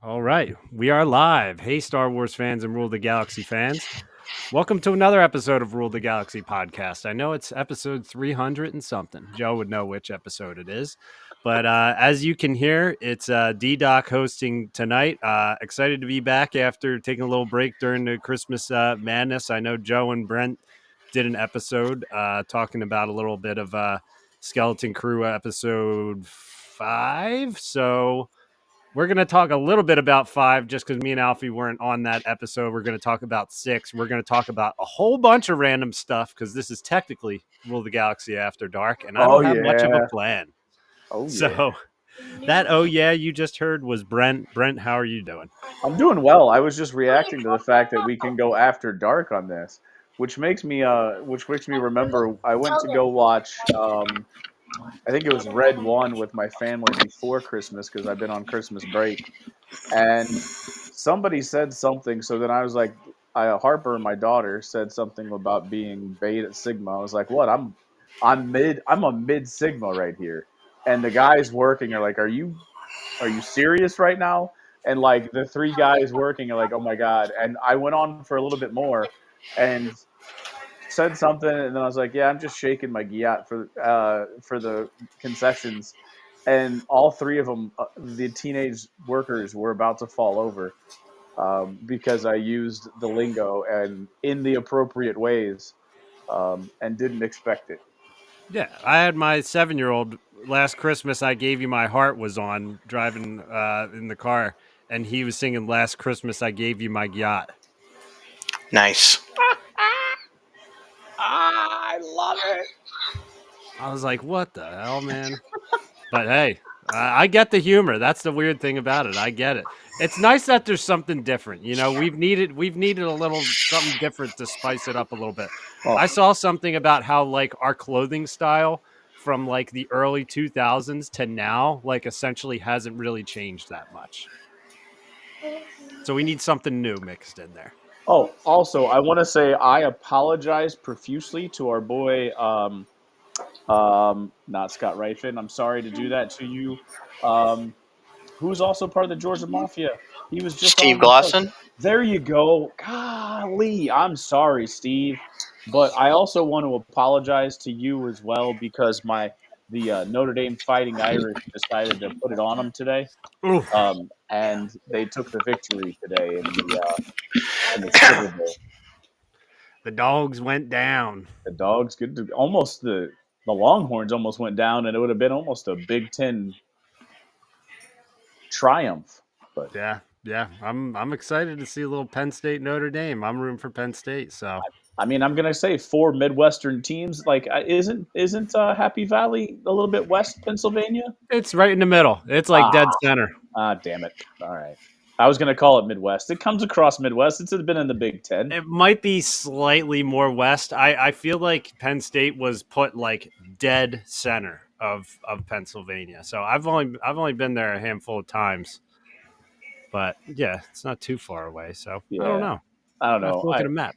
All right, we are live. Hey, Star Wars fans and Rule the Galaxy fans. Welcome to another episode of Rule the Galaxy podcast. I know it's episode 300 and something. Joe would know which episode it is. But as you can hear, it's D-Doc hosting tonight. Excited to be back after taking a little break during the Christmas madness. I know Joe and Brent did an episode talking about a little bit of Skeleton Crew episode 5. So we're going to talk a little bit about 5 just because me and Alfie weren't on that episode. We're going to talk about 6. We're going to talk about a whole bunch of random stuff because this is technically Rule the Galaxy After Dark, and I Oh don't have much of a yeah. plan. Oh yeah. So that, oh yeah, you just heard was Brent. Brent, how are you doing? I'm doing well. I was just reacting to the fact that we can go after dark on this, which makes me remember I went to go watch I think it was Red One with my family before Christmas because I've been on Christmas break, and somebody said something, so then I was like, Harper, my daughter, said something about being Beta Sigma. I was like, what? I'm a mid Sigma right here. And the guys working are like, are you serious right now? And like the three guys working are like, oh my god. And I went on for a little bit more and said something, and then I was like, yeah, I'm just shaking my giat for the concessions. And all three of them, the teenage workers, were about to fall over because I used the lingo and in the appropriate ways, and didn't expect it. Yeah, I had my 7-year-old last Christmas. I gave you my heart was on driving in the car, and he was singing "Last Christmas I Gave You My Yacht." Nice. I love it. I was like, "What the hell, man?" But hey, I get the humor. That's the weird thing about it. I get it. It's nice that there's something different. You know, we've needed a little something different to spice it up a little bit. Oh, I saw something about how like our clothing style from like the early 2000s to now like essentially hasn't really changed that much. So we need something new mixed in there. oh, also, I want to say I apologize profusely to our boy, not Scott Ryfin. I'm sorry to do that to you. Um, who's also part of the Georgia Mafia. He was just Steve on the show. Glosson. There you go. Golly, I'm sorry, Steve, but I also want to apologize to you as well because the Notre Dame Fighting Irish decided to put it on them today, Oof. and they took the victory today in the Sugar Bowl. The dogs went down. The dogs good to almost the Longhorns almost went down, and it would have been almost a Big Ten triumph. But Yeah, yeah. I'm excited to see a little Penn State Notre Dame. I'm rooting for Penn State, so I mean, I'm gonna say four Midwestern teams. Like, isn't Happy Valley a little bit west Pennsylvania? it's right in the middle. It's like Ah, dead center. damn it! All right, I was gonna call it Midwest. It comes across Midwest. It's been in the Big Ten. It might be slightly more west. I feel like Penn State was put like dead center of Pennsylvania. So I've only been there a handful of times, but yeah, it's not too far away. So I don't Yeah, know. I don't I have know. to look at a map.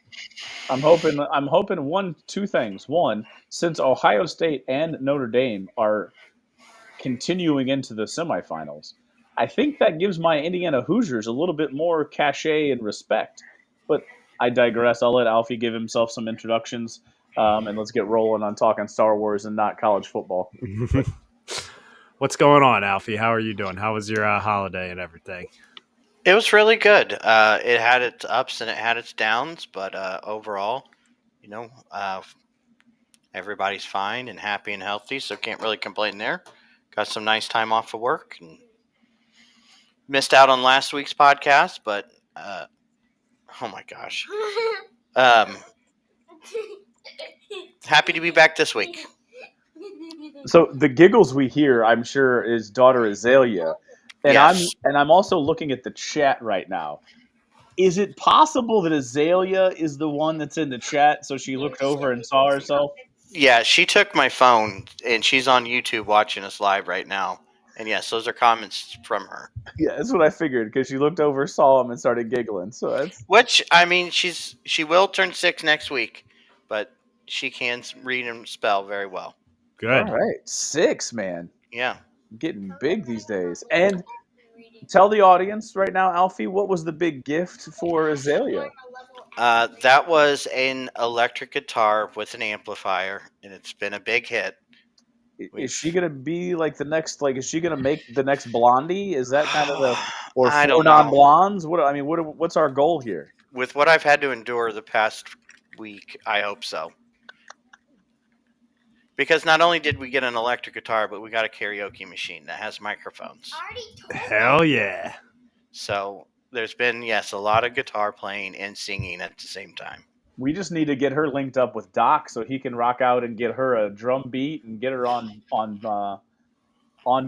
I'm hoping two things. One, since Ohio State and Notre Dame are continuing into the semifinals, I think that gives my Indiana Hoosiers a little bit more cachet and respect. But I digress. I'll let Alfie give himself some introductions, and let's get rolling on talking Star Wars and not college football. But What's going on, Alfie? How are you doing? How was your holiday and everything? It was really good. It had its ups and it had its downs, but overall, you know, uh, everybody's fine and happy and healthy, so can't really complain there. Got some nice time off of work and missed out on last week's podcast, but oh my gosh, um, happy to be back this week. so the giggles we hear, I'm sure, is daughter Azalea, and I'm Yes, and I'm also looking at the chat right now. Is it possible that Azalea is the one that's in the chat? So she looked over and saw herself. yeah, she took my phone and she's on YouTube watching us live right now. And yes, those are comments from her. Yeah, that's what I figured because she looked over, saw him, and started giggling. So that's Which I mean, she will turn 6 next week, but she can read and spell very well. all Good. right. 6, man, Yeah, getting big these days. And Tell the audience right now, Alfie, what was the big gift for Azalea? That was an electric guitar with an amplifier, and it's been a big hit. Is she We've gonna be like the next? Like, is she gonna make the next Blondie? Is that kind of the or I four don't non know. blondes? What I mean, what's our goal here? With what I've had to endure the past week, I hope so. Because not only did we get an electric guitar, but we got a karaoke machine that has microphones. Hell yeah. So there's been, yes, a lot of guitar playing and singing at the same time. We just need to get her linked up with Doc so he can rock out and get her a drum beat and get her on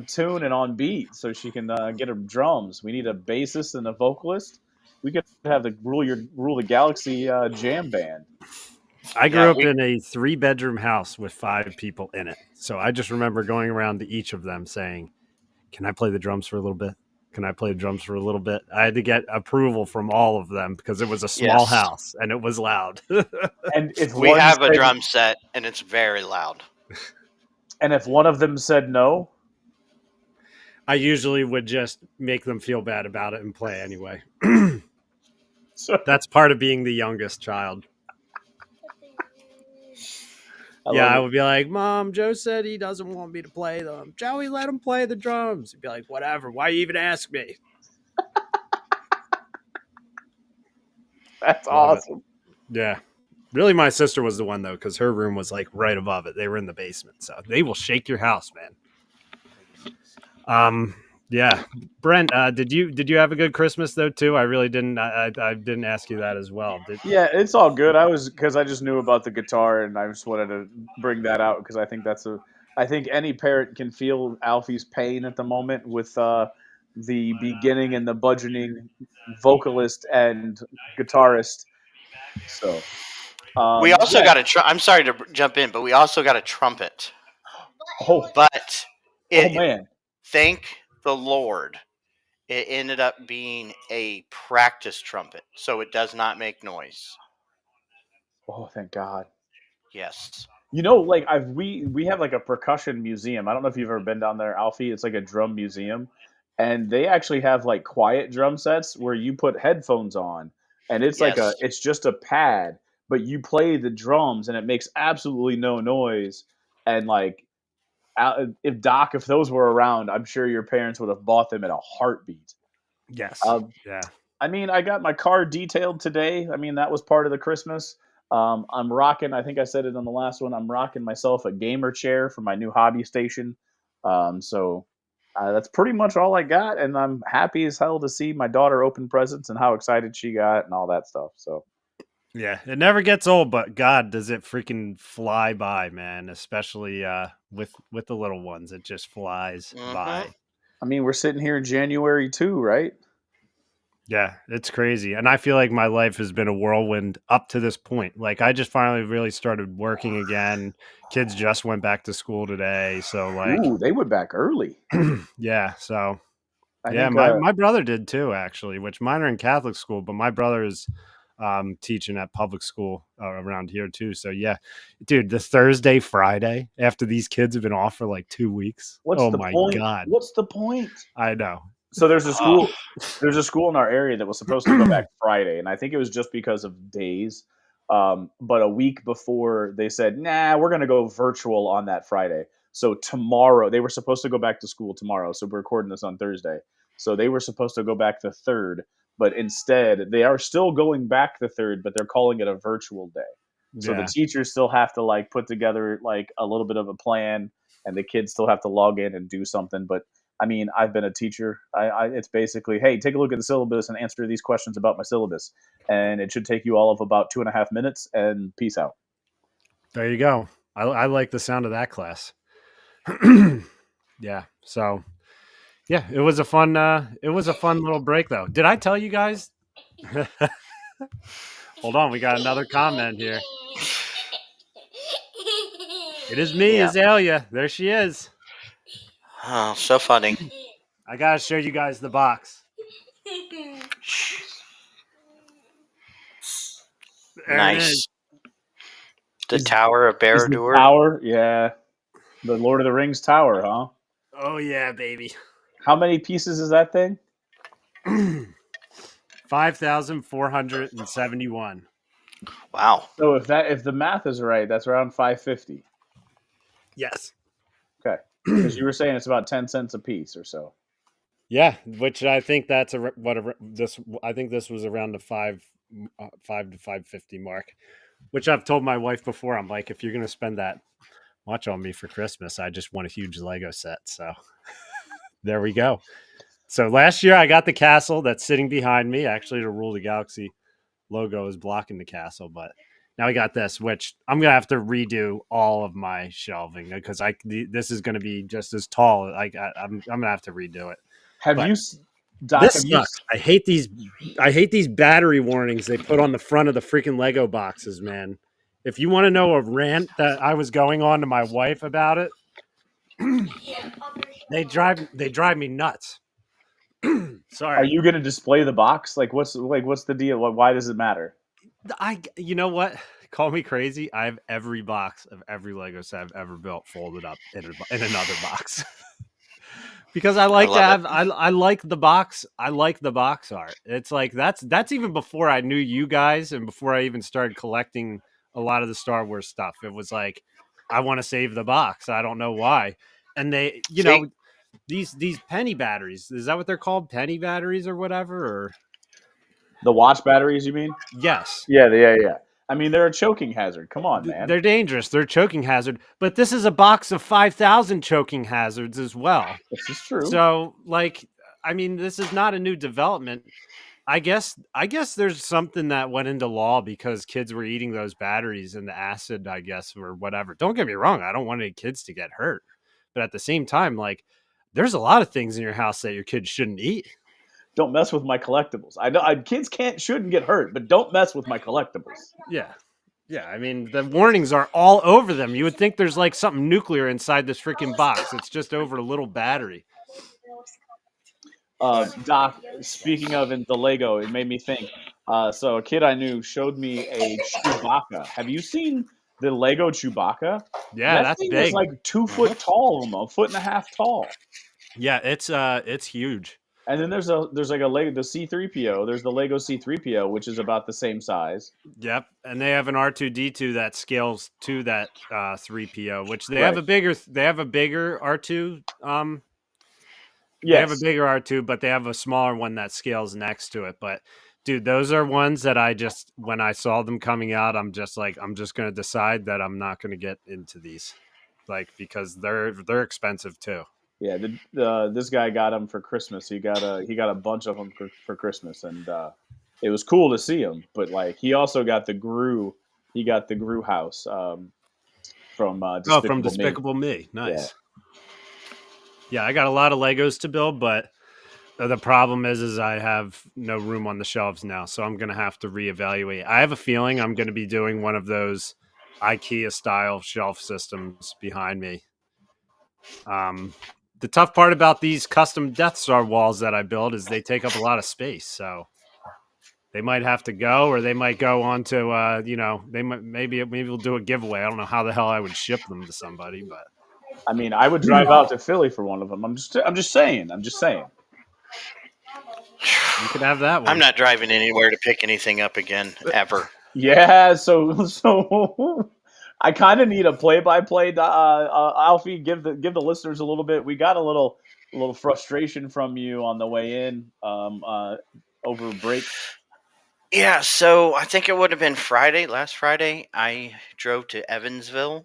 tune and on beat so she can get her drums. We need a bassist and a vocalist. We could have the rule the galaxy jam band. I Yeah, grew up in a 3-bedroom house with 5 people in it. So I just remember going around to each of them saying, "Can I play the drums for a little bit? Can I play the drums for a little bit?" I had to get approval from all of them because it was a small Yes. house and it was loud. And if We one have a said- drum set, and it's very loud. and if one of them said no, I usually would just make them feel bad about it and play anyway. so That's part of being the youngest child. I I love would be like, "Mom, Joe said he doesn't want me to play them. Joey, let him play the drums." He'd be like, "Whatever. Why you even ask me?" that's Love it. awesome. Yeah. Really, my sister was the one, though, because her room was like right above it. They were in the basement. So they will shake your house, man. Yeah. Brent, did you have a good Christmas, though, too? I really didn't. I didn't ask you that as well. Yeah, it's all good. I just knew about the guitar and I just wanted to bring that out because I think I think any parent can feel Alfie's pain at the moment with the beginning and the budgeting vocalist and guitarist. So We also yeah. got a. I'm sorry to jump in, but we also got a trumpet. Oh, But it, man. thank the Lord, it ended up being a practice trumpet, so it does not make noise. Oh, thank God. Yes. You know, like we have like a percussion museum. I don't know if you've ever been down there, Alfie. It's like a drum museum, and they actually have like quiet drum sets where you put headphones on, and it's like Yes. it's just a pad, but you play the drums and it makes absolutely no noise. And like, if those were around, I'm sure your parents would have bought them in a heartbeat. Yes. Yeah. I mean, I got my car detailed today. I mean, that was part of the Christmas. I'm rocking. I think I said it on the last one. I'm rocking myself a gamer chair for my new hobby station. So that's pretty much all I got, and I'm happy as hell to see my daughter open presents and how excited she got and all that stuff. So Yeah, it never gets old, but God, does it freaking fly by, man! Especially with the little ones, it just flies by. I mean, we're sitting here in January too, right? Yeah, it's crazy, and I feel like my life has been a whirlwind up to this point. Like I just finally really started working again. Kids just went back to school today, so like, Ooh, they went back early. yeah, so I yeah, think. my brother did too, actually. Which mine are in Catholic school, but my brother is teaching at public school around here too. So yeah, dude, the Thursday, Friday after these kids have been off for like 2 weeks. What's Oh the my point? God, What's the point? I know. So there's a school. There's a school in our area that was supposed to go back Friday, and I think it was just because of days. But a week before, they said, "Nah, we're going to go virtual on that Friday." So tomorrow, they were supposed to go back to school tomorrow. So we're recording this on Thursday. So they were supposed to go back the third, but instead, they are still going back the third, but they're calling it a virtual day. So the Yeah. teachers still have to like put together like a little bit of a plan, and the kids still have to log in and do something. But I mean, I've been a teacher. It's basically, hey, take a look at the syllabus and answer these questions about my syllabus, and it should take you all of about 2.5 minutes. And peace out. There you go. I like the sound of that class. Yeah. So yeah, it was a fun little break though. Did I tell you guys? Hold on, we got another comment here. It is me, Yeah. Azalea. There she is. Oh, so funny. I gotta show you guys the box. There it Nice. is. The Tower of Is the Barad-dûr. tower, yeah, the Lord of the Rings tower, huh? Oh yeah, baby. How many pieces is that thing? 5,471. Wow. So if the math is right, that's around 550. Yes. Okay, because you were saying it's about 10 cents a piece or so. Yeah, which I think that's this. I think this was around the 5 to 550 mark, which I've told my wife before. I'm like, if you're gonna spend that much on me for Christmas, I just want a huge Lego set. So there we go. So last year I got the castle that's sitting behind me. Actually, the Rule the Galaxy logo is blocking the castle, but now I got this, which I'm gonna have to redo all of my shelving because this is gonna be just as tall. I'm gonna have to redo it. Have But you, Doc? this sucks. I hate these. I hate these battery warnings they put on the front of the freaking Lego boxes, man. If you want to know a rant that I was going on to my wife about it, they drive me nuts. Are Sorry. you going to display the box? What's the deal? Why does it matter? You know what? Call me crazy. I have every box of every Lego set I've ever built folded up in another box. Because I like to have I like the box. I like the box art. It's like that's even before I knew you guys and before I even started collecting a lot of the Star Wars stuff. It was like I want to save the box. I don't know why. And they, these penny batteries, is that what they're called? Penny batteries or whatever? Or The watch batteries, you mean? yes. Yeah. I mean, they're a choking hazard. Come on, man. They're dangerous. They're choking hazard, but this is a box of 5,000 choking hazards as well. This is true. So, like, I mean, this is not a new development. I guess there's something that went into law because kids were eating those batteries and the acid, I guess, or whatever. Don't get me wrong. I don't want any kids to get hurt. But at the same time, like, there's a lot of things in your house that your kids shouldn't eat. Don't mess with my collectibles. Kids shouldn't get hurt, but don't mess with my collectibles. Yeah. Yeah, I mean, the warnings are all over them. You would think there's like something nuclear inside this freaking box. It's just over a little battery. Doc, speaking of the Lego, it made me think. So a kid I knew showed me a Chewbacca. Have you seen the Lego Chewbacca? Yeah, That that's thing big. is like 2 foot tall, almost 1.5 feet tall. Yeah, it's huge. And then there's like a Lego the C-3PO. There's the Lego C-3PO, which is about the same size. Yep, and they have an R2D2 that scales to that 3PO, which they Right. have a bigger R2. They Yes. have a bigger R2, but they have a smaller one that scales next to it. But dude, those are ones that I just when I saw them coming out, I'm just going to decide that I'm not going to get into these, like because they're expensive too. Yeah, this guy got them for Christmas. He got a bunch of them for Christmas, and it was cool to see him. But like, he also got the Gru. He got the Gru house from Despicable Me. Nice. Yeah, I got a lot of Legos to build, but the problem is I have no room on the shelves now, so I'm going to have to reevaluate. I have a feeling I'm going to be doing one of those IKEA style shelf systems behind me. The tough part about these custom Death Star walls that I build is they take up a lot of space, so they might have to go, or they might go on to, maybe we'll do a giveaway. I don't know how the hell I would ship them to somebody, but I mean, I would drive out to Philly for one of them. I'm just saying. You could have that one. I'm not driving anywhere to pick anything up again ever. Yeah, so I kind of need a play-by-play. Alfie, give the listeners a little bit. We got a little frustration from you on the way in over break. Yeah, so I think it would have been last Friday. I drove to Evansville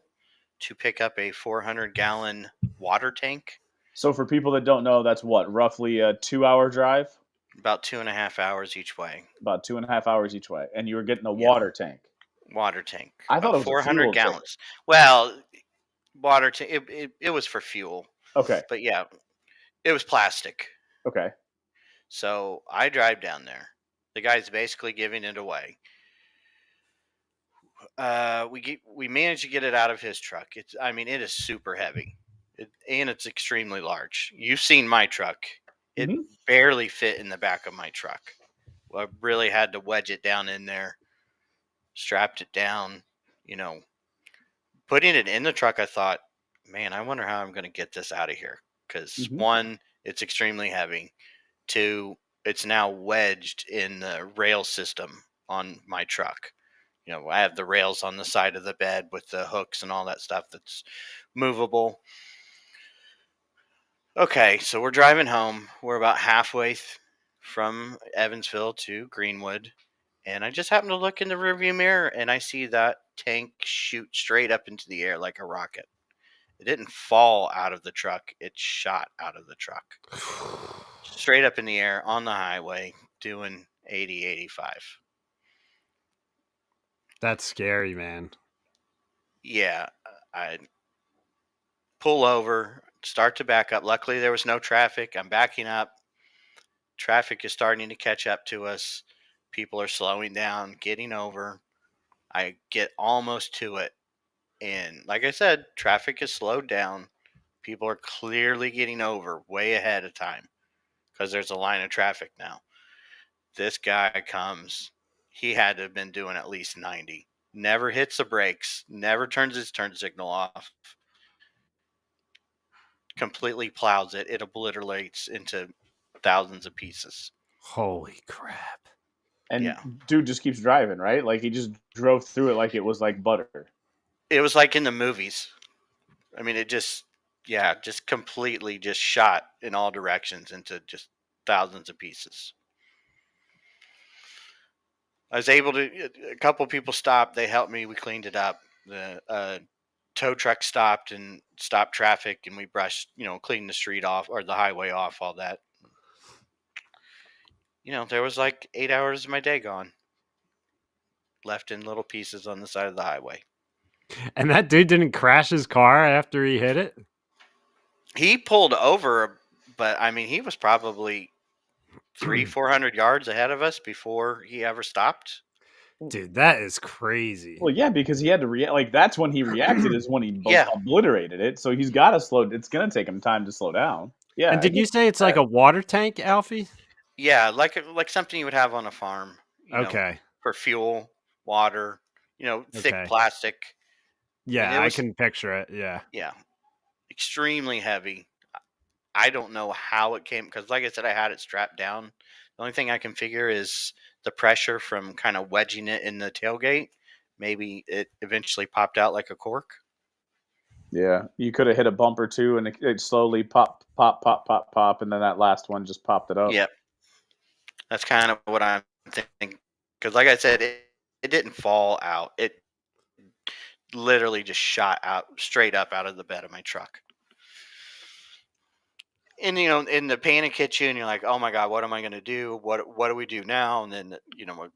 to pick up a 400-gallon water tank. So for people that don't know, that's what, roughly a 2-hour drive? About 2.5 hours each way. About 2.5 hours each way, and you were getting a water tank. Water tank. I thought it was 400 gallons. Well, water tank. It was for fuel. Okay. But yeah, it was plastic. Okay. So I drive down there. The guy's basically giving it away. We managed to get it out of his truck. It is super heavy, and it's extremely large. You've seen my truck. It barely fit in the back of my truck. Well, I really had to wedge it down in there, strapped it down. Putting it in the truck, I thought, man, I wonder how I'm going to get this out of here. Because one, it's extremely heavy. Two, it's now wedged in the rail system on my truck. I have the rails on the side of the bed with the hooks and all that stuff that's movable. Okay, so we're driving home. We're about halfway from Evansville to Greenwood. And I just happen to look in the rearview mirror and I see that tank shoot straight up into the air like a rocket. It didn't fall out of the truck. It shot out of the truck. Straight up in the air on the highway doing 80, 85. That's scary, man. Yeah, I pull over, start to back up. Luckily, there was no traffic. I'm backing up. Traffic is starting to catch up to us. People are slowing down, getting over. I get almost to it. And like I said, traffic is slowed down. People are clearly getting over way ahead of time because there's a line of traffic now. This guy comes. He had to have been doing at least 90. Never hits the brakes. Never turns his turn signal off. Completely plows it. It obliterates into thousands of pieces. Holy crap. And Yeah. dude just keeps driving, right? Like he just drove through it like it was like butter. It was like in the movies. I mean, it just completely just shot in all directions into just thousands of pieces. I was able to, a couple people stopped. They helped me. We cleaned it up. The tow truck stopped and stopped traffic, and we brushed, cleaned the street off or the highway off, all that. There was like 8 hours of my day gone, left in little pieces on the side of the highway. And that dude didn't crash his car after he hit it? He pulled over, but I mean, he was probably 300-400 yards ahead of us before he ever stopped. Dude, that is crazy. Well, yeah, because he had to react. Like that's when he reacted is when he Yeah. obliterated it. So he's got to slow. It's going to take him time to slow down. Yeah. And did you say it's like a water tank, Alfie? Yeah, like something you would have on a farm. Okay. For fuel, water, thick Okay. plastic. Yeah, I can picture it. Yeah. Yeah. Extremely heavy. I don't know how it came, because like I said, I had it strapped down. The only thing I can figure is the pressure from kind of wedging it in the tailgate. Maybe it eventually popped out like a cork. Yeah, you could have hit a bump or two, and it slowly pop, pop, pop, pop, pop, and then that last one just popped it up. Yep. That's kind of what I'm thinking. Because like I said, it didn't fall out. It literally just shot out straight up out of the bed of my truck. And and the panic hits you, and you're like, "Oh my god, what am I going to do? What do we do now?" And then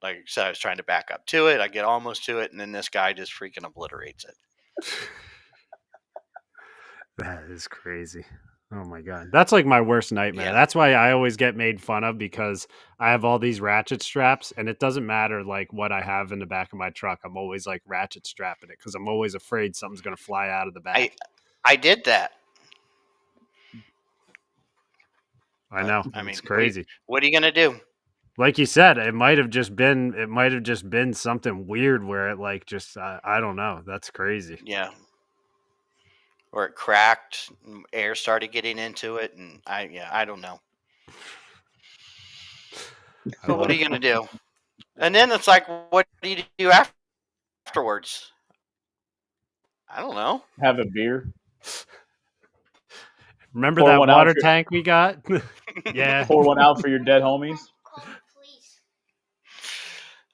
like I said, I was trying to back up to it. I get almost to it, and then this guy just freaking obliterates it. That is crazy. Oh my god, that's like my worst nightmare. Yeah. That's why I always get made fun of, because I have all these ratchet straps, and it doesn't matter like what I have in the back of my truck. I'm always like ratchet strapping it because I'm always afraid something's going to fly out of the back. I did that. I know. I mean, it's crazy. What are you gonna do? Like you said, it might have just been something weird where it like just I don't know. That's crazy. Yeah. Or it cracked, air started getting into it, and I don't know. But what are you gonna do? And then it's like, what do you do afterwards? I don't know. Have a beer. Remember Pour that one out water for- tank we got? Yeah. Pour one out for your dead homies.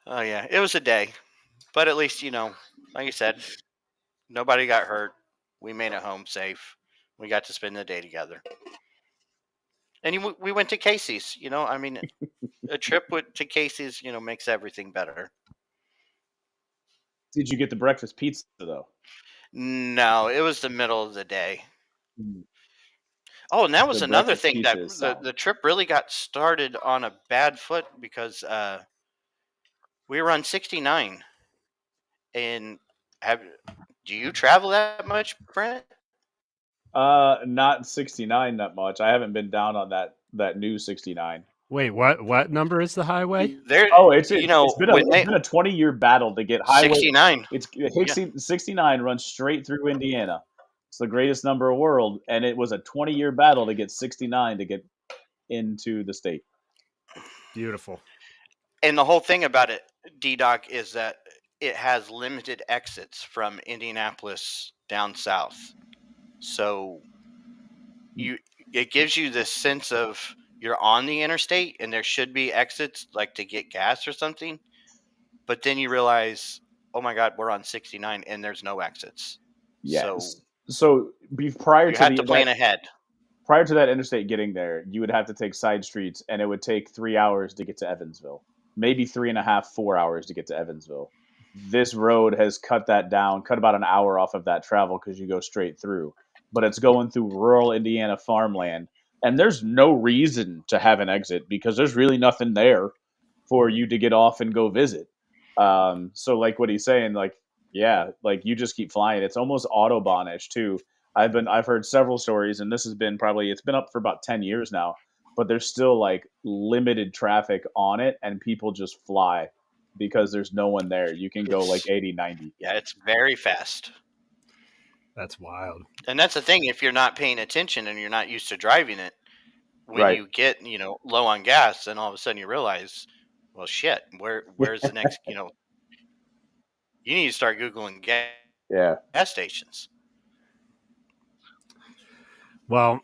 Oh yeah, it was a day, but at least like you said, nobody got hurt. We made it home safe. We got to spend the day together, and we went to Casey's. I mean, a trip to Casey's, makes everything better. Did you get the breakfast pizza though? No, it was the middle of the day. Oh, and that was another breakfast thing, that pizza is solid. the trip really got started on a bad foot, because we were on 69. And do you travel that much, Brent? Not 69 that much. I haven't been down on that new 69. Wait, what number is the highway? There, Oh, it's been when a 20-year battle to get highway. 69. 69 runs straight through Indiana. It's the greatest number in the world, and it was a 20-year battle to get 69 to get into the state. Beautiful. And the whole thing about it, D-Doc, is that it has limited exits from Indianapolis down south. So it gives you this sense of you're on the interstate and there should be exits like to get gas or something. But then you realize, oh my God, we're on 69 and there's no exits. Yes. So prior You to have to plan ahead. prior to that interstate getting there, you would have to take side streets, and it would take 3 hours to get to Evansville. Maybe 3.5, 4 hours to get to Evansville. This road has cut that down, cut about an hour off of that travel because you go straight through. But it's going through rural Indiana farmland, and there's no reason to have an exit because there's really nothing there for you to get off and go visit. So like what he's saying, like yeah, like you just keep flying. It's almost Autobahn-ish too. I've heard several stories, and this has been it's been up for about 10 years now, but there's still like limited traffic on it, and people just fly because there's no one there. You can go like 80, 90. Yeah, it's very fast. That's wild. And that's the thing, if you're not paying attention and you're not used to driving it, when Right. you get, low on gas, then all of a sudden you realize, well, shit, where's the next, you need to start Googling Yeah. gas stations. Well,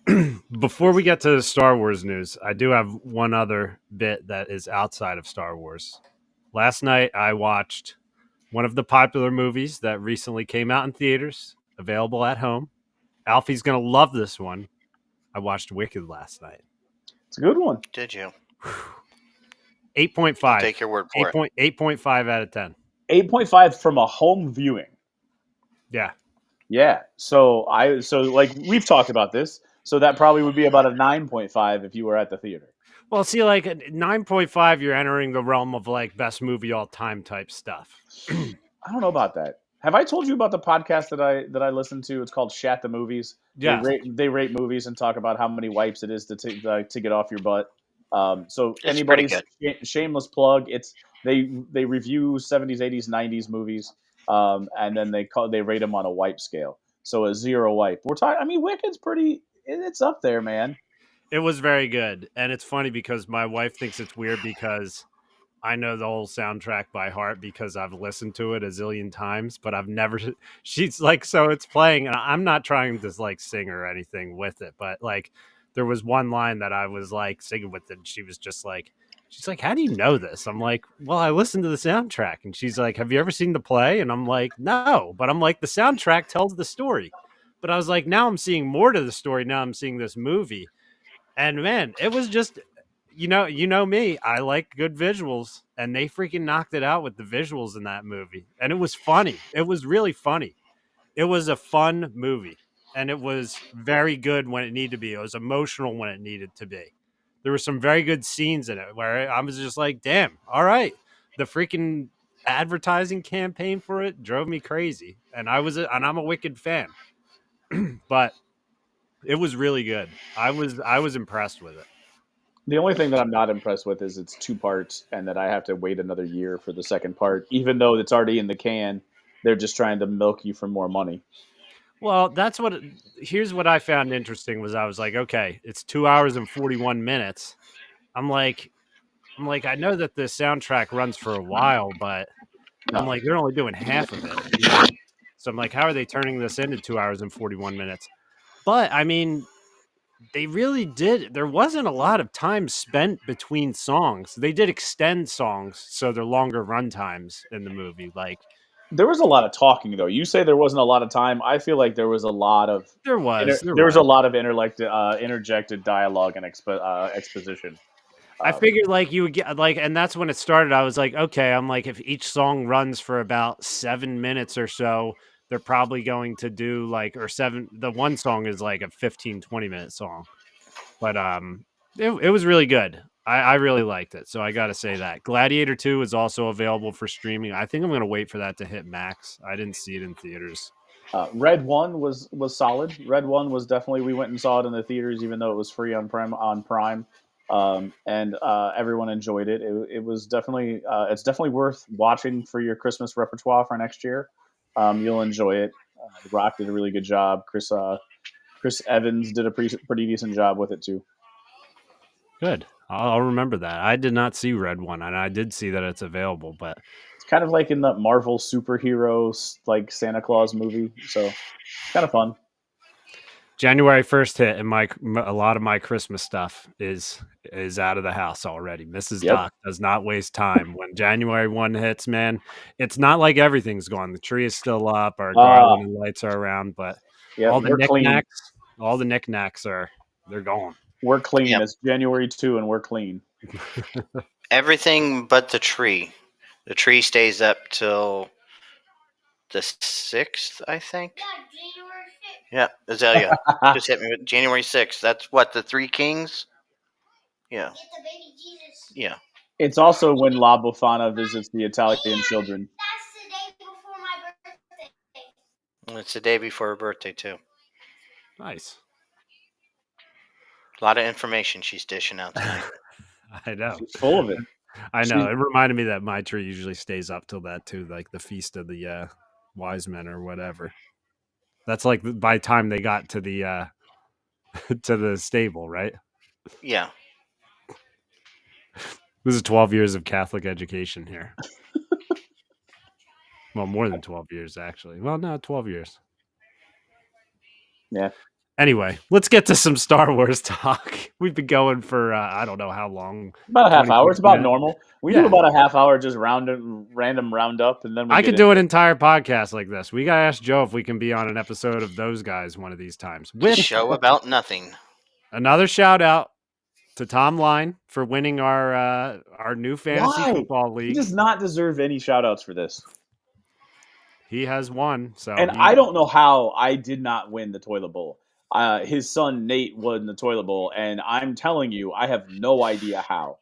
before we get to the Star Wars news, I do have one other bit that is outside of Star Wars. Last night, I watched one of the popular movies that recently came out in theaters, available at home. Alfie's going to love this one. I watched Wicked last night. It's a good one. Did you? 8.5. I'll take your word for it. 8.5 out of 10. 8.5 from a home viewing. Yeah. Yeah. So like we've talked about this. So that probably would be about a 9.5 if you were at the theater. Well, see, like 9.5, you're entering the realm of like best movie all time type stuff. I don't know about that. Have I told you about the podcast that I listened to? It's called Shat the Movies. Yeah. They rate movies and talk about how many wipes it is to get off your butt. So It's anybody's pretty shameless plug. It's they review 70s, 80s, 90s movies, and then they rate them on a wipe scale. So a 0 wipe. We're talking. I mean, Wicked's it's up there, man. It was very good. And it's funny because my wife thinks it's weird because I know the whole soundtrack by heart because I've listened to it a zillion times, but I've never, she's like, so it's playing and I'm not trying to like sing or anything with it, but like there was one line that I was like singing with it and she was just like, she's like, how do you know this? I'm like, well, I listened to the soundtrack. And she's like, have you ever seen the play? And I'm like, no, but I'm like, the soundtrack tells the story. But I was like, now I'm seeing more to the story. Now I'm seeing this movie. And man, it was just, you know me, I like good visuals, and they freaking knocked it out with the visuals in that movie. And it was funny. It was really funny. It was a fun movie, and it was very good when it needed to be. It was emotional when it needed to be. There were some very good scenes in it where I was just like, damn, all right. The freaking advertising campaign for it drove me crazy. And I'm a Wicked fan. But it was really good. I was impressed with it. The only thing that I'm not impressed with is it's 2 parts, and that I have to wait another year for the second part, even though it's already in the can. They're just trying to milk you for more money. Well, here's what I found interesting was I was like, okay, it's 2 hours and 41 minutes. I'm like, I know that the soundtrack runs for a while, but I'm like, they're only doing half of it. You know? So I'm like, how are they turning this into 2 hours and 41 minutes? But I mean, they really did. There wasn't a lot of time spent between songs. They did extend songs, so they're longer run times in the movie. Like There was a lot of talking, though. You say there wasn't a lot of time. I feel like there was a lot of there was a lot of interjected dialogue and exposition. I figured like you would get like, and that's when it started. I was like, okay, I'm like, if each song runs for about 7 minutes or so, they're probably going to do like, or seven, the one song is like a 15-20 minute song. But it was really good. I really liked it. So I got to say that. Gladiator 2 is also available for streaming. I think I'm going to wait for that to hit Max. I didn't see it in theaters. Red 1 was solid. Red 1 was definitely, we went and saw it in the theaters, even though it was free on Prime. And everyone enjoyed it. It was definitely, it's definitely worth watching for your Christmas repertoire for next year. You'll enjoy it. The Rock did a really good job. Chris Evans did a pretty decent job with it too. Good. I'll remember that. I did not see Red One, and I did see that it's available, but It's kind of like in the Marvel superheroes like Santa Claus movie, so kind of fun. January 1st hit, and a lot of my Christmas stuff is out of the house already. Mrs. Yep. Doc does not waste time. When January 1 hits, man, it's not like everything's gone. The tree is still up, our garland and lights are around, but Yep, all the we're clean. knickknacks they're gone. We're clean. Yep. It's January 2 and we're clean. Everything but the tree. The tree stays up till the 6th, I think. Yeah, Azalea just hit me with January 6th. That's what, the Three Kings? Yeah. Yeah. It's also when La Befana visits the Italian children. It's the day before her birthday, too. Nice. A lot of information she's dishing out tonight. I know. She's full of it. I know. It reminded me that my tree usually stays up till that too, like the feast of the wise men or whatever. That's like by the time they got to the to the stable, right? Yeah. This is 12 years of Catholic education here. Well, more than 12 years, actually. Well, no, 12 years. Yeah. Anyway, let's get to some Star Wars talk. We've been going for I don't know how long. About a half hour. It's about minutes. normal. We Yeah. do about a half hour just random roundup, and then we I get could do an into- entire podcast like this. We got to ask Joe if we can be on an episode of Those Guys one of these times. The show about nothing. Another shout out to Tom Line for winning our new fantasy Why? football He league. does not deserve any shout outs for this. He has won. So And I don't know how I did not win the toilet bowl. His son Nate won the toilet bowl, and I'm telling you, I have no idea how.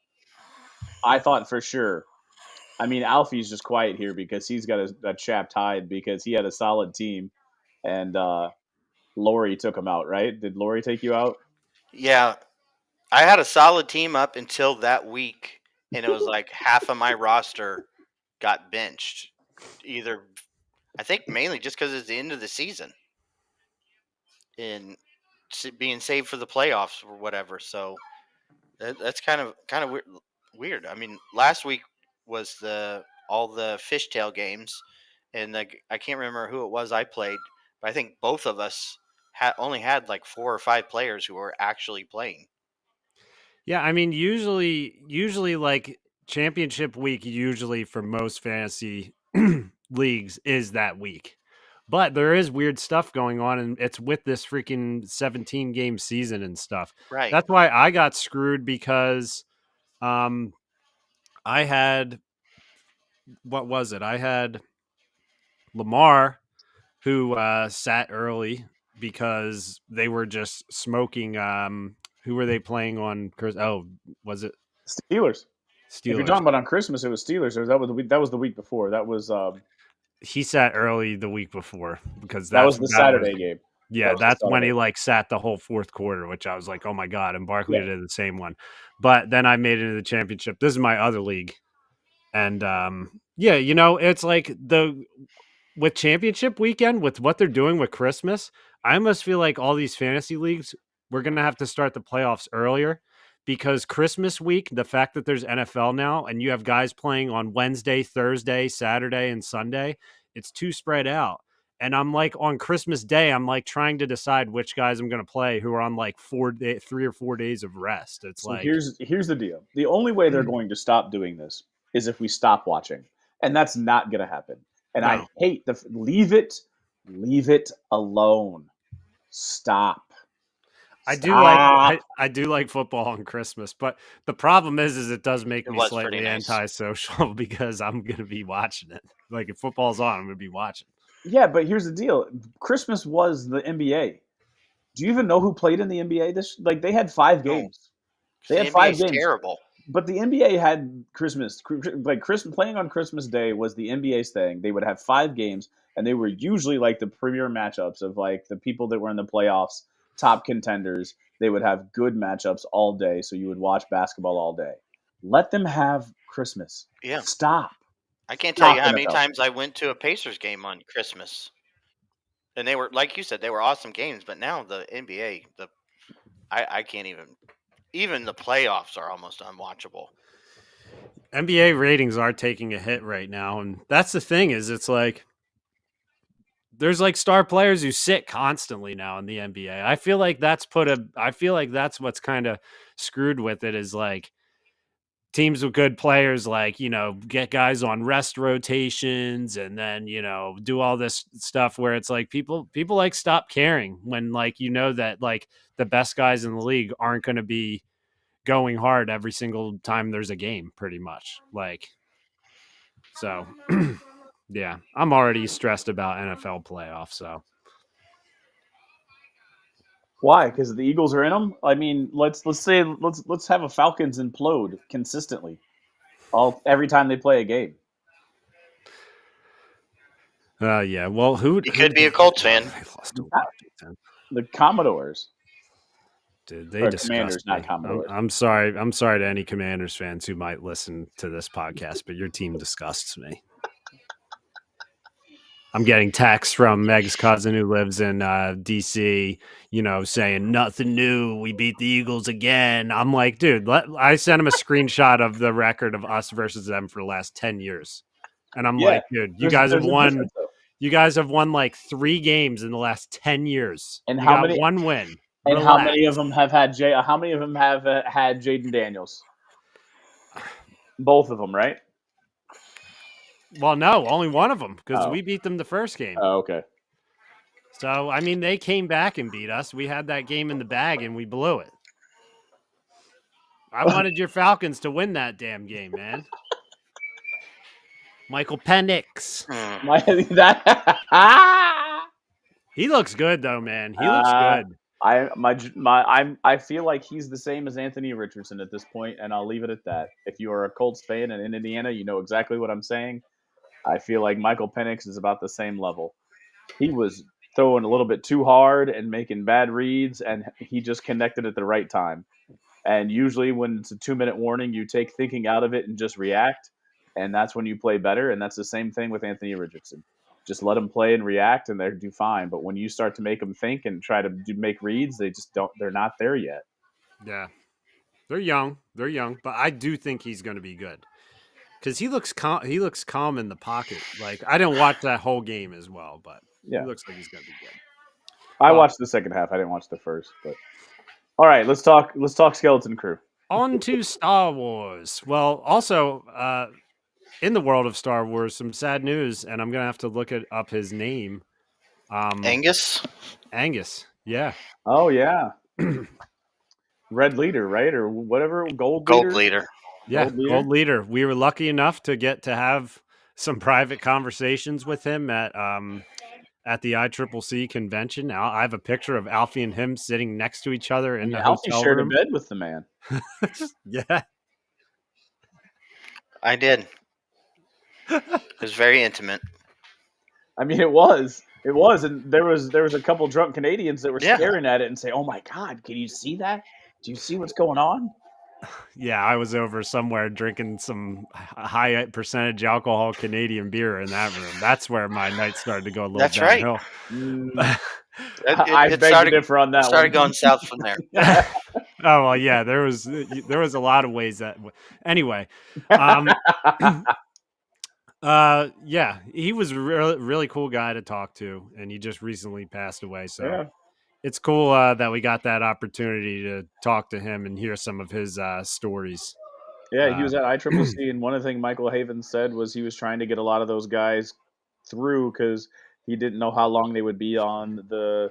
I thought for sure. I mean, Alfie's just quiet here because he's got a chap tied because he had a solid team, and Lori took him out. Right? Did Lori take you out? Yeah. I had a solid team up until that week, and it was like half of my roster got benched. Either, I think mainly just because it's the end of the season and being saved for the playoffs or whatever. So that's kind of weird. I mean, last week was all the fishtail games, and I can't remember who it was I played, but I think both of us only had like 4 or 5 players who were actually playing. Yeah, I mean, usually like championship week, usually for most fantasy leagues is that week. But there is weird stuff going on, and it's with this freaking 17 game season and stuff. Right. That's why I got screwed because I had, what was it? I had Lamar who sat early because they were just smoking. Who were they playing on? Oh, was it Steelers. If you're Steelers? talking about on Christmas, it was Steelers. That was the week before. That was He sat early the week before because that was the Saturday game. Yeah, that's when he like sat the whole fourth quarter, which I was like, oh my god. And Barkley did the same one, but then I made it into the championship. This is my other league, and yeah, you know, it's like with championship weekend with what they're doing with Christmas. I almost feel like all these fantasy leagues, we're gonna have to start the playoffs earlier because Christmas week, the fact that there's NFL now and you have guys playing on Wednesday, Thursday, Saturday, and Sunday, it's too spread out. And I'm like on Christmas Day, I'm like trying to decide which guys I'm going to play who are on like 3 or 4 days of rest. It's So like here's the deal. The only way they're going to stop doing this is if we stop watching, and that's not going to happen. And I hate leave it alone. Stop. I do like football on Christmas, but the problem is it does make me slightly antisocial because I'm going to be watching it. Like if football's on, I'm going to be watching. Yeah, but here's the deal. Christmas was the NBA. Do you even know who played in the NBA? They had 5 games. They had 5 games. Terrible. But the NBA had Christmas. Playing on Christmas Day was the NBA's thing. They would have 5 games, and they were usually like the premier matchups of like the people that were in the playoffs, top contenders. They would have good matchups all day, so you would watch basketball all day. Let them have Christmas. Yeah. Stop. I can't tell you how many times I went to a Pacers game on Christmas. And they were, like you said, they were awesome games. But now the NBA, I can't even. even the playoffs are almost unwatchable. NBA ratings are taking a hit right now, and that's the thing is it's like there's like star players who sit constantly now in the NBA. I feel like that's what's kind of screwed with it is like teams with good players like, get guys on rest rotations and then, do all this stuff where it's like people like stop caring when like that like the best guys in the league aren't going to be going hard every single time there's a game pretty much. Like so yeah, I'm already stressed about NFL playoffs, so Why? Because the Eagles are in them. I mean, let's have a Falcons implode consistently, every time they play a game. yeah. Well, who could be a Colts fan. They lost to Washington. The Commodores. Dude, they Or disgust Commanders, me. not Commodores. I'm sorry. I'm sorry to any Commanders fans who might listen to this podcast, but your team disgusts me. I'm getting texts from Meg's cousin who lives in DC, saying nothing new. We beat the Eagles again. I'm like, dude, I sent him a screenshot of the record of us versus them for the last 10 years. And I'm like, dude, you guys have won. You guys have won like 3 games in the last 10 years. And you how got many? 1 win. And Relax. how many of them have had How many of them have had Jaden Daniels? Both of them, right? Well, no, only one of them because we beat them the first game. Oh, okay. So, I mean, they came back and beat us. We had that game in the bag and we blew it. I wanted your Falcons to win that damn game, man. Michael Penix. He looks good, though, man. He looks good. I feel like he's the same as Anthony Richardson at this point, and I'll leave it at that. If you are a Colts fan and in Indiana, you know exactly what I'm saying. I feel like Michael Penix is about the same level. He was throwing a little bit too hard and making bad reads, and he just connected at the right time. And usually when it's a 2-minute warning, you take thinking out of it and just react, and that's when you play better, and that's the same thing with Anthony Richardson. Just let them play and react, and they'll do fine. But when you start to make them think and try to make reads, they just don't. They're not there yet. Yeah, they're young. But I do think he's going to be good because he looks calm in the pocket. Like I didn't watch that whole game as well, but he looks like he's going to be good. I watched the second half. I didn't watch the first. But all right, let's talk Skeleton Crew. On to Star Wars. Well, also. In the world of Star Wars, some sad news, and I'm going to have to look up his name. Angus? Angus, yeah. Oh, yeah. Red Leader, right? Or whatever, Gold Leader. Yeah, Gold Leader. We were lucky enough to get to have some private conversations with him at the ICCC convention. Now, I have a picture of Alfie and him sitting next to each other in the Alfie hotel shared room. a bed with the man. Yeah. I did. It was very intimate. I mean, it was, and there was a couple drunk Canadians that were staring at it and say, "Oh my God, can you see that? Do you see what's going on?" Yeah, I was over somewhere drinking some high percentage alcohol Canadian beer in that room. That's where my night started to go a little downhill. Right. I beg to differ on that. Started going south from there. Oh well, yeah. There was a lot of ways that. Anyway. Yeah, he was a really cool guy to talk to, and he just recently passed away. So it's cool that we got that opportunity to talk to him and hear some of his stories. Yeah, he was at ICCC, and one of the things Michael Havens said was he was trying to get a lot of those guys through because he didn't know how long they would be on the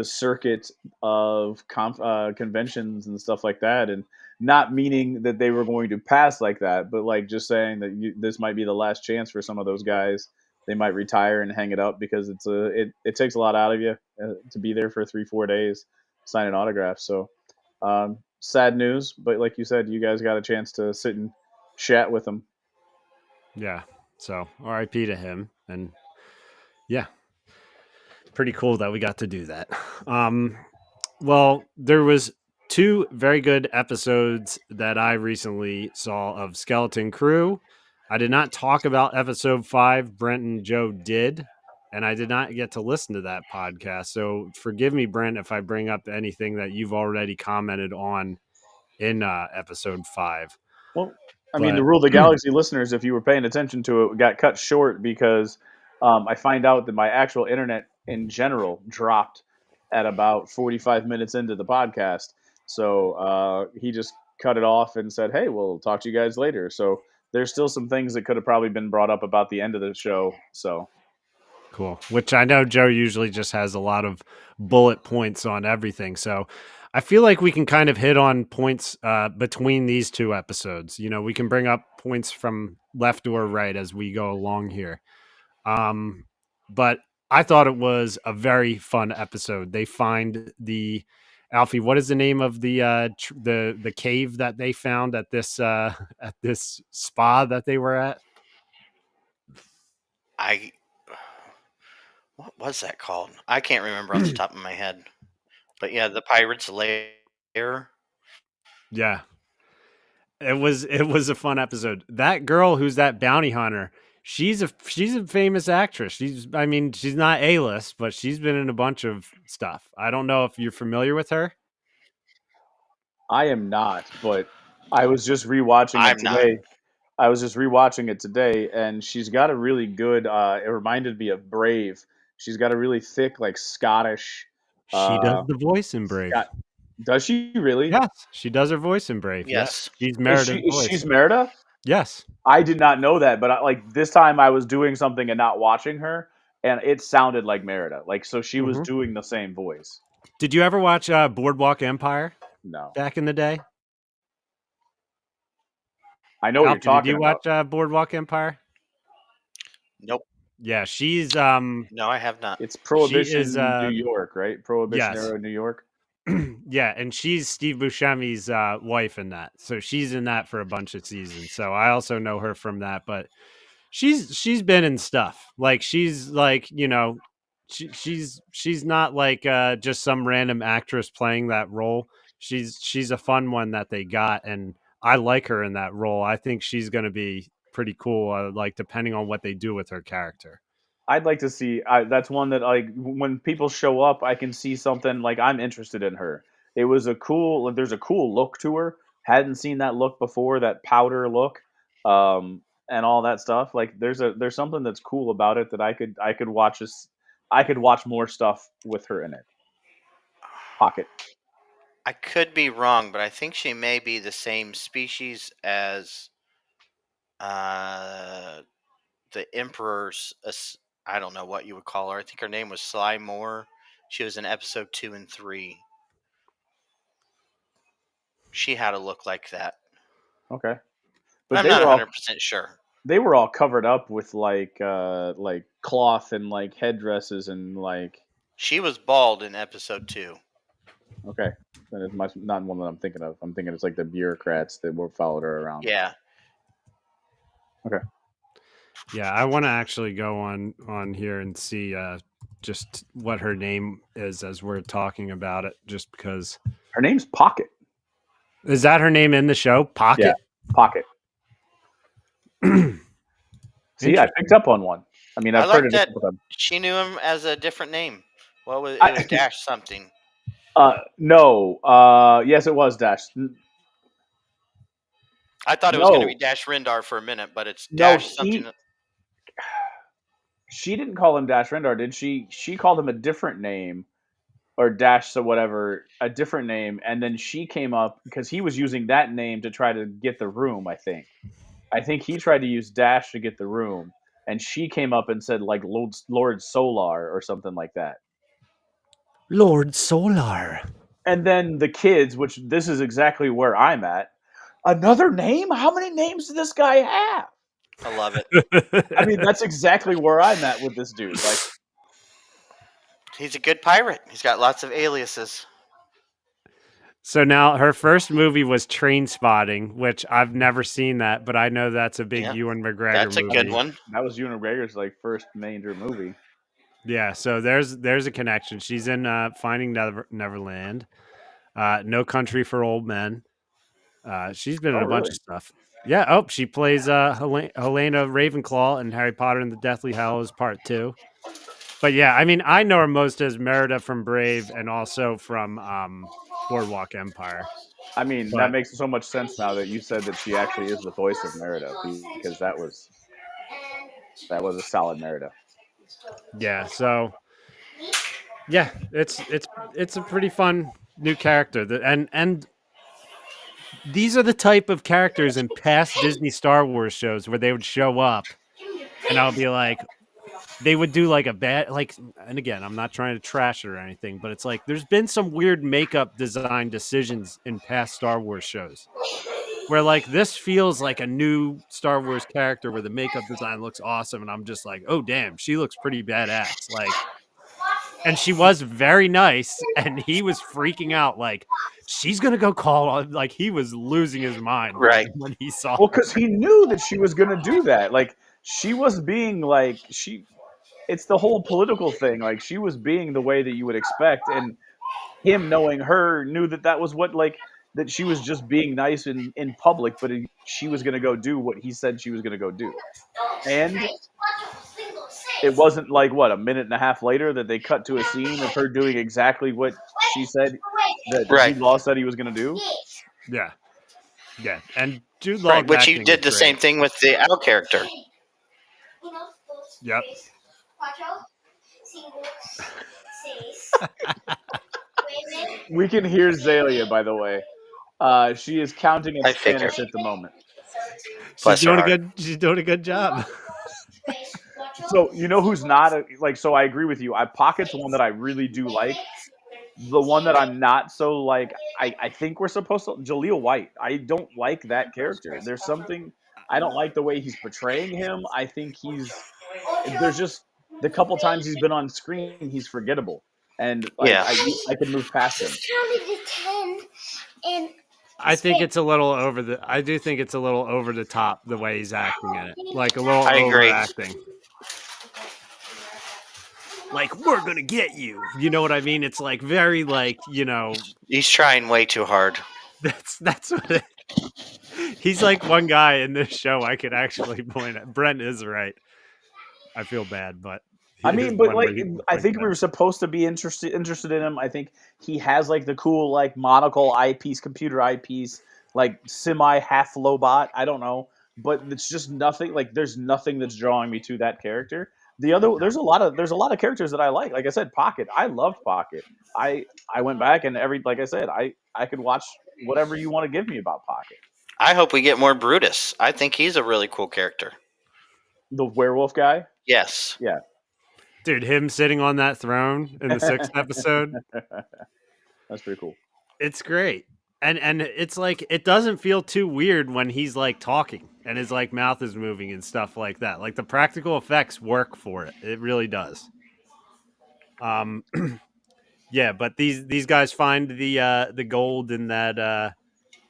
circuit of conventions and stuff like that, and not meaning that they were going to pass like that, but like just saying that this might be the last chance for some of those guys. They might retire and hang it up because it takes a lot out of you to be there for 3-4 days signing autographs. So sad news, but like you said, you guys got a chance to sit and chat with him. Yeah. So RIP to him, and yeah. Pretty cool that we got to do that. Well, there was 2 very good episodes that I recently saw of Skeleton Crew. I did not talk about episode 5. Brent and Joe did, and I did not get to listen to that podcast. So forgive me, Brent, if I bring up anything that you've already commented on in episode 5. Well, I mean, the But Rule of the Galaxy listeners, if you were paying attention to it, got cut short because I find out that my actual internet in general dropped at about 45 minutes into the podcast. So he just cut it off and said, "Hey, we'll talk to you guys later." So there's still some things that could have probably been brought up about the end of the show. So cool. Which I know Joe usually just has a lot of bullet points on everything. So I feel like we can kind of hit on points between these two episodes. You know, we can bring up points from left or right as we go along here. But I thought it was a very fun episode. They find the Alfie. What is the name of the cave that they found at this spa that they were at? What was that called? I can't remember off the top of my head. But yeah, the Pirate's Lair. Yeah. It was a fun episode. That girl who's that bounty hunter, she's a famous actress. She's not A-list, but she's been in a bunch of stuff. I don't know if you're familiar with her. I am not, but I was just rewatching it I'm not. today. I was just rewatching it today, and she's got a really good. It reminded me of Brave. She's got a really thick, like Scottish. She does the voice in Brave. Does she really? Yes, she does her voice in Brave. Yes. She's Merida's voice. She's Merida? Yes. I did not know that, but this time I was doing something and not watching her, and it sounded like Merida. Like, so she was doing the same voice. Did you ever watch Boardwalk Empire? No. Back in the day? I know what you're talking about. Did you watch Boardwalk Empire? Nope. Yeah, she's No, I have not. It's Prohibition New York, right? Prohibition era New York. Yeah, and she's Steve Buscemi's wife in that. So she's in that for a bunch of seasons. So I also know her from that, but she's been in stuff. Like she's like, you know, she's not like just some random actress playing that role. She's a fun one that they got, and I like her in that role. I think she's going to be pretty cool, like depending on what they do with her character. I'd like to see. That's one that, like, when people show up, I can see something like I'm interested in her. It was there's a cool look to her. Hadn't seen that look before, that powder look, and all that stuff. Like, there's something that's cool about it that I could watch this. I could watch more stuff with her in it. Pocket. I could be wrong, but I think she may be the same species as the Emperor's. I don't know what you would call her. I think her name was Sly Moore. She was in episode 2 and 3. She had a look like that. Okay, but I'm not 100% sure. They were all covered up with like cloth and like headdresses and like. She was bald in episode 2. Okay, then it's not one that I'm thinking of. I'm thinking it's like the bureaucrats that were followed her around. Yeah. Okay. Yeah, I want to actually go on here and see just what her name is as we're talking about it, just because. Her name's Pocket. Is that her name in the show? Pocket? Yeah, Pocket. See, I picked up on one. I mean, I've heard it. That she knew him as a different name. What was it? Was Dash something. No. Yes, it was Dash. I thought it was going to be Dash Rendar for a minute, but it's Dash something. She didn't call him Dash Rendar, did she? She called him a different name, or Dash, so whatever, a different name, and then she came up because he was using that name to try to get the room. I think he tried to use Dash to get the room, and she came up and said like Lord Solar or something like that. Lord Solar. And then the kids, which this is exactly where I'm at. Another name? How many names does this guy have? I love it. I mean, that's exactly where I'm at with this dude. Like, he's a good pirate. He's got lots of aliases. So now her first movie was Train Spotting, which I've never seen that, but I know that's a big Ewan McGregor That's a movie. good one. That was Ewan McGregor's like first major movie. Yeah, so there's a connection. She's in Finding Neverland, No Country for Old Men. She's been in a bunch of stuff. Yeah. Oh, she plays Helena Ravenclaw in Harry Potter and the Deathly Hallows Part 2. But yeah, I mean, I know her most as Merida from Brave and also from Boardwalk Empire. I mean, that But makes so much sense now that you said that she actually is the voice of Merida, because that was a solid Merida. yeah, so yeah, it's a pretty fun new character. And these are the type of characters in past Disney Star Wars shows where they would show up, and I'll be like, they would do like a bad like. And again, I'm not trying to trash it or anything, but it's like there's been some weird makeup design decisions in past Star Wars shows where like this feels like a new Star Wars character where the makeup design looks awesome, and I'm just like, oh damn, she looks pretty badass. Like, and she was very nice, and he was freaking out like she's gonna go call on, like he was losing his mind Right. when he saw Well, her. because he knew that she was going to do that. Like, she was being like, it's the whole political thing. Like, she was being the way that you would expect. And him knowing her knew that that was what, like, that she was just being nice in public, but she was going to go do what he said she was going to go do. And it wasn't like, what, a minute and a half later that they cut to a scene of her doing exactly what she said that Right. Jude Law said he was going to do. Yeah, yeah, and Jude Law Right. Which he acting did is the great. same thing with the Al character. Yep. We can hear Zalia, by the way. She is counting in I figure. Spanish at the moment. Bless her heart. She's doing a good job. So you know who's not like? So I agree with you. Pocket's one that I really do like. The one that I'm not so like, I think we're supposed to Jaleel White. I don't like that character. There's something I don't like the way he's portraying him. I think there's just the couple times he's been on screen, he's forgettable, and like Yeah. I could move past him. I think it's a little over the. I do think it's a little over the top the way he's acting in it, like a little I agree. overacting. Like, we're gonna get you. You know what I mean? It's like very like, you know, He's trying way too hard. that's what it, he's like one guy in this show I could actually point at. Brent is right. I feel bad, but he I is mean, but one like, where you I point think at. we were supposed to be interested in him. I think he has like the cool like monocle eyepiece, computer eyepiece, like semi half lobot. I don't know, but it's just nothing. Like, there's nothing that's drawing me to that character. There's a lot of characters that I like. Like I said, Pocket. I loved Pocket. I went back and like I said, I could watch whatever you want to give me about Pocket. I hope we get more Brutus. I think he's a really cool character. The werewolf guy. Yes. Yeah. Dude, him sitting on that throne in the 6th episode, That's pretty cool. it's great. And it's like it doesn't feel too weird when he's like talking and his like mouth is moving and stuff like that. Like the practical effects work for it. It really does. Yeah, but these guys find the gold in that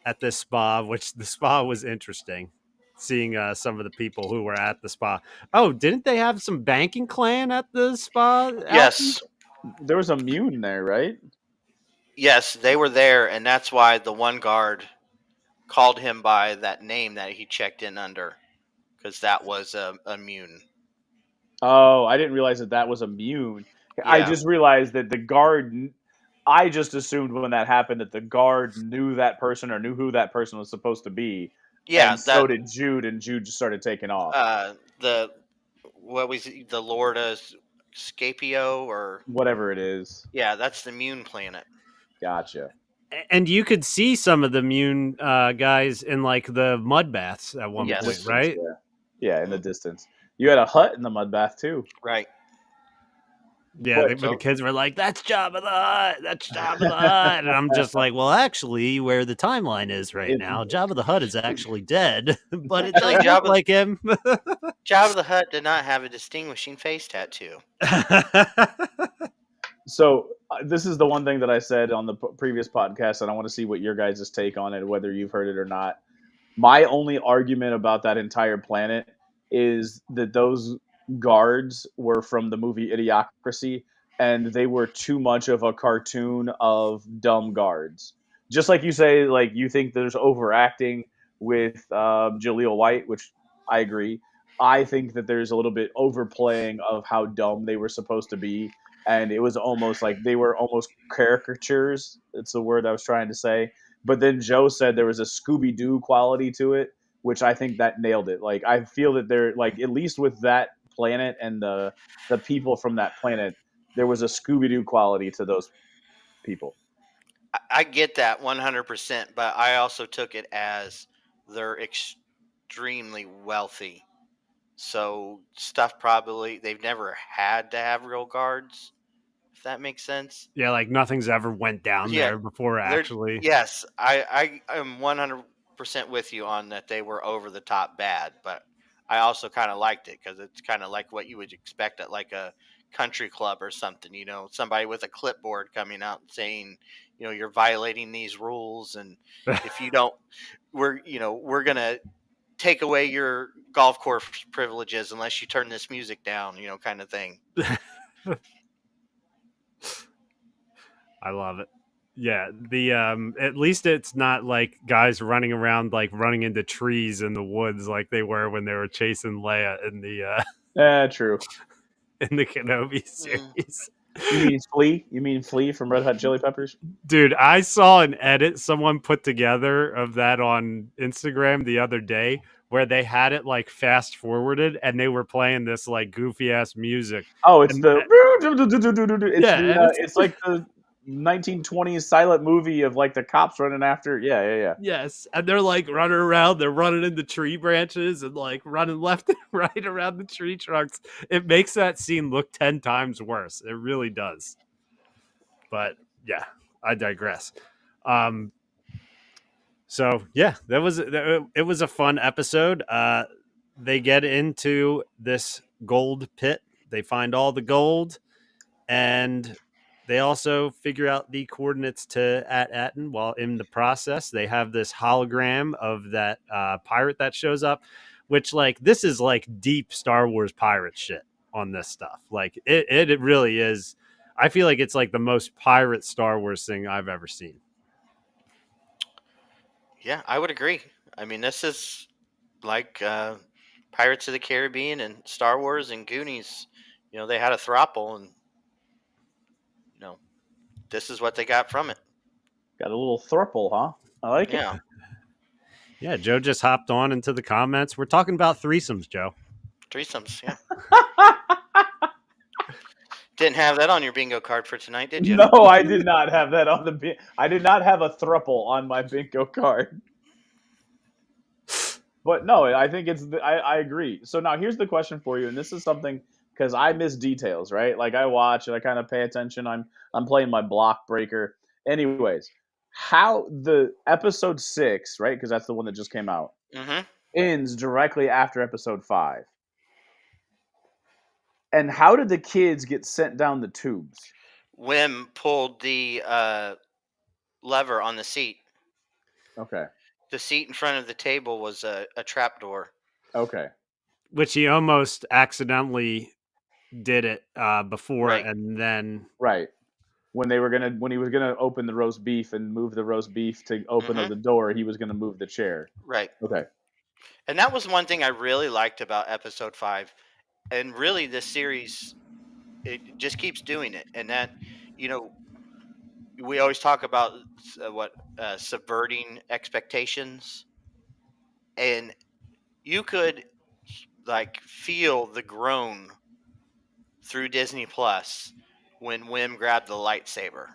at this spa, which the spa was interesting. Seeing some of the people who were at the spa. Oh, didn't they have some banking clan at the spa? Yes. There was a Mune there, right? Yes, they were there, and that's why the one guard called him by that name that he checked in under, because that was a Mune. Oh, I didn't realize that was a Mune. I Yeah. just realized that the guard. I just assumed when that happened that the guard knew that person or knew who that person was supposed to be. Yeah, and so did Jude, and Jude just started taking off. What was it, the Lord Scapio or Whatever it is. yeah, that's the Mune planet. Gotcha. And you could see some of the Mune guys in like the mud baths at one Yes. point, right? Yeah, in the distance. You had a hut in the mud bath too. Right. Yeah, But- the kids were like, "That's Jabba the Hutt. That's Jabba the Hutt," and I'm just like, "Well, actually, where the timeline is right now, Jabba the Hutt is actually dead, but it doesn't look like him." Jabba the Hutt did not have a distinguishing face tattoo. So this is the one thing that I said on the previous podcast, and I want to see what your guys' take on it, whether you've heard it or not. My only argument about that entire planet is that those guards were from the movie Idiocracy, and they were too much of a cartoon of dumb guards. Just like you say, like you think there's overacting with Jaleel White, which I agree. I think that there's a little bit overplaying of how dumb they were supposed to be, and it was almost like they were almost caricatures. It's the word I was trying to say, But then Joe said there was a Scooby-Doo quality to it, which I think that nailed it. Like I feel that there, like at least with that planet and the people from that planet, there was a Scooby-Doo quality to those people. I get that 100%, but I also took it as they're extremely wealthy. So stuff probably they've never had to have real guards, if that makes sense. Yeah, like nothing's ever went down Yeah, there before they're actually. yes, I am 100% with you on that. They were over the top bad, but I also kind of liked it because it's kind of like what you would expect at like a country club or something. You know, somebody with a clipboard coming out and saying, you know, you're violating these rules, and if you don't, we're gonna take away your golf course privileges unless you turn this music down. You know, kind of thing. I love it. Yeah, the at least it's not like guys running around like running into trees in the woods like they were when they were chasing Leia in the True. in the Kenobi series. You mean Flea from Red Hot Chili Peppers? Dude, I saw an edit someone put together of that on Instagram the other day where they had it like fast forwarded and they were playing this like goofy ass music. Oh, it's And it's like the 1920s silent movie of like the cops running after. Yeah. yes, and they're like running around, they're running into tree branches and like running left and right around the tree trunks. It makes that scene look 10 times worse. It really does. But yeah, I digress. So yeah, it was a fun episode. They get into this gold pit. They find all the gold, and they also figure out the coordinates to At-Aten. While in the process, they have this hologram of that pirate that shows up, which like this is like deep Star Wars pirate shit on this stuff. Like it really is. I feel like it's like the most pirate Star Wars thing I've ever seen. Yeah, I would agree. I mean, this is like Pirates of the Caribbean and Star Wars and Goonies. You know, they had a throuple, and you know, this is what they got from it. Got a little thruple, huh? I like it. Yeah, Yeah, Joe just hopped on into the comments. We're talking about threesomes, Joe. threesomes. Yeah, didn't have that on your bingo card for tonight, did you? No, I did not have that on the. I did not have a thruple on my bingo card. But no, I think it's. I agree. So now here's the question for you, and this is something because I miss details, right? Like I watch and I kind of pay attention. I'm playing my block breaker. Anyways, how the episode 6, right? Because that's the one that just came out, Mm-hmm. ends directly after episode 5. And how did the kids get sent down the tubes? Wim pulled the lever on the seat. Okay. The seat in front of the table was a trap door. Okay. Which he almost accidentally did it before, Right. and then Right. When he was gonna open the roast beef and move the roast beef to open Mhm. the door, he was gonna move the chair. Right. Okay. And that was one thing I really liked about episode 5. And really this series, it just keeps doing it. And that, you know, we always talk about subverting expectations. And you could like feel the groan through Disney Plus when Wim grabbed the lightsaber.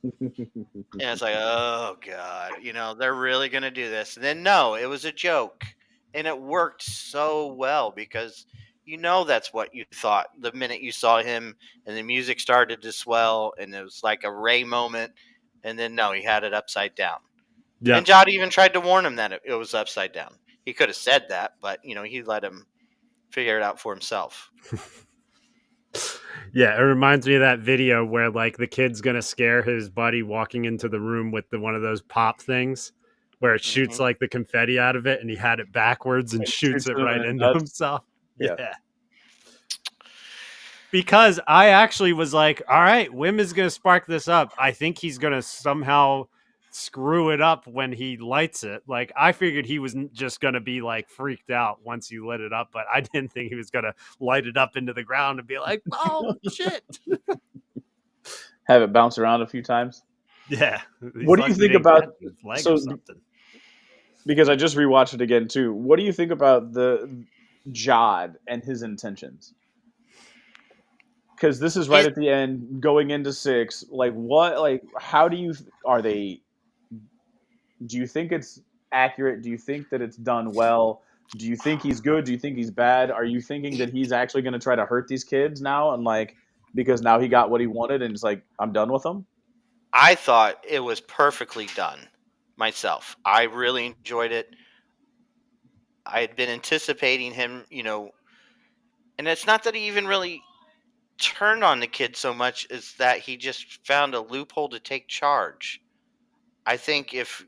And it's like, oh god, you know, they're really gonna do this. And then no, it was a joke, and it worked so well because you know that's what you thought the minute you saw him, and the music started to swell, and it was like a Ray moment. And then no, he had it upside down. yeah, And Jod even tried to warn him that it was upside down. He could have said that, but you know, he let him figure it out for himself. yeah, it reminds me of that video where like the kid's gonna scare his buddy walking into the room with one of those pop things where it shoots Mhm. like the confetti out of it, and he had it backwards and It shoots shoots it him right in the into nuts. himself. Yeah. Yeah. Because I actually was like, all right, Wim is going to spark this up. I think he's going to somehow screw it up when he lights it. Like, I figured he was just going to be like freaked out once he lit it up, but I didn't think he was going to light it up into the ground and be like, oh, shit. Have it bounce around a few times. Yeah. What do you think about leg so or something? because I just rewatched it again too. What do you think about the Jod and his intentions? Because this is right He's, at the end, going into 6. Like what? Like how do you are they? Do you think it's accurate? Do you think that it's done well? Do you think he's good? Do you think he's bad? Are you thinking that he's actually going to try to hurt these kids now and like because now he got what he wanted and it's like I'm done with them? I thought it was perfectly done myself. I really enjoyed it. I had been anticipating him, and it's not that he even really turned on the kid so much as that he just found a loophole to take charge. I think if,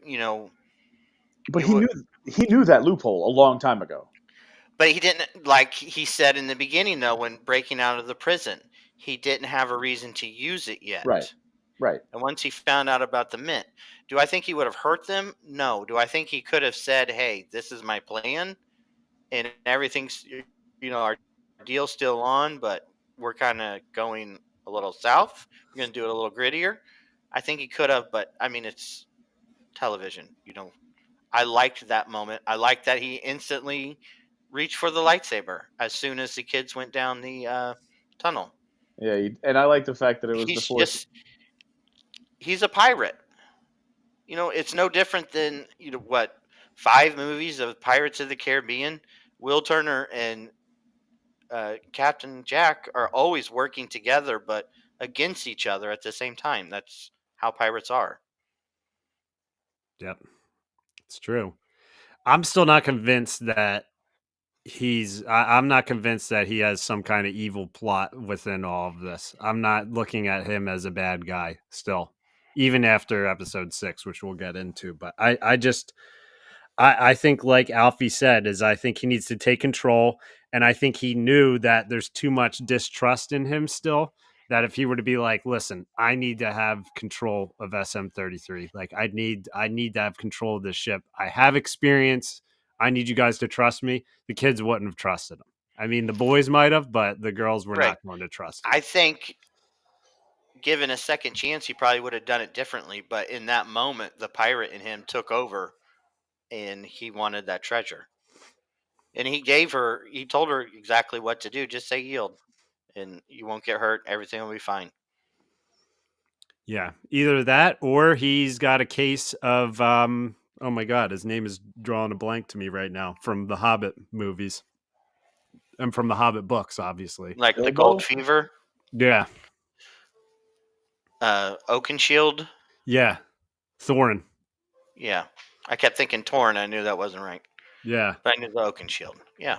But it would, he knew that loophole a long time ago. but he didn't, like he said in the beginning, though, when breaking out of the prison, he didn't have a reason to use it Right. yet. Right. And once he found out about the mint, do I think he would have hurt them? No. Do I think he could have said, hey, this is my plan and everything's, our deal's still on, but we're kind of going a little south. We're going to do it a little grittier. I think he could have, but I mean, it's television. I liked that moment. I liked that he instantly reached for the lightsaber as soon as the kids went down the tunnel. Yeah, and I like the fact that it was the He's Force. just, he's a pirate. It's no different than, 5 movies of Pirates of the Caribbean. Will Turner and Captain Jack are always working together, but against each other at the same time. That's how pirates are. Yep. It's true. I'm still not convinced that I'm not convinced that he has some kind of evil plot within all of this. I'm not looking at him as a bad guy still, even after episode 6, which we'll get into. But I think, like Alfie said, I think he needs to take control. And I think he knew that there's too much distrust in him still. That if he were to be like, listen, I need to have control of SM-33. Like I need to have control of this ship. I have experience. I need you guys to trust me. The kids wouldn't have trusted him. I mean, the boys might have, but the girls were Right. not going to trust him. I think given a second chance, he probably would have done it differently. But in that moment, the pirate in him took over and he wanted that treasure. And he told her exactly what to do. Just say yield and you won't get hurt. Everything will be fine. Yeah, either that or he's got a case of oh my god, his name is drawing a blank to me right now from the Hobbit movies and from the Hobbit books, obviously. Like the Bilbo? Gold Fever, Yeah, Oakenshield. yeah, Thorin. Yeah, I kept thinking Torn. I knew that wasn't right, Yeah, but I knew the Oakenshield. Yeah,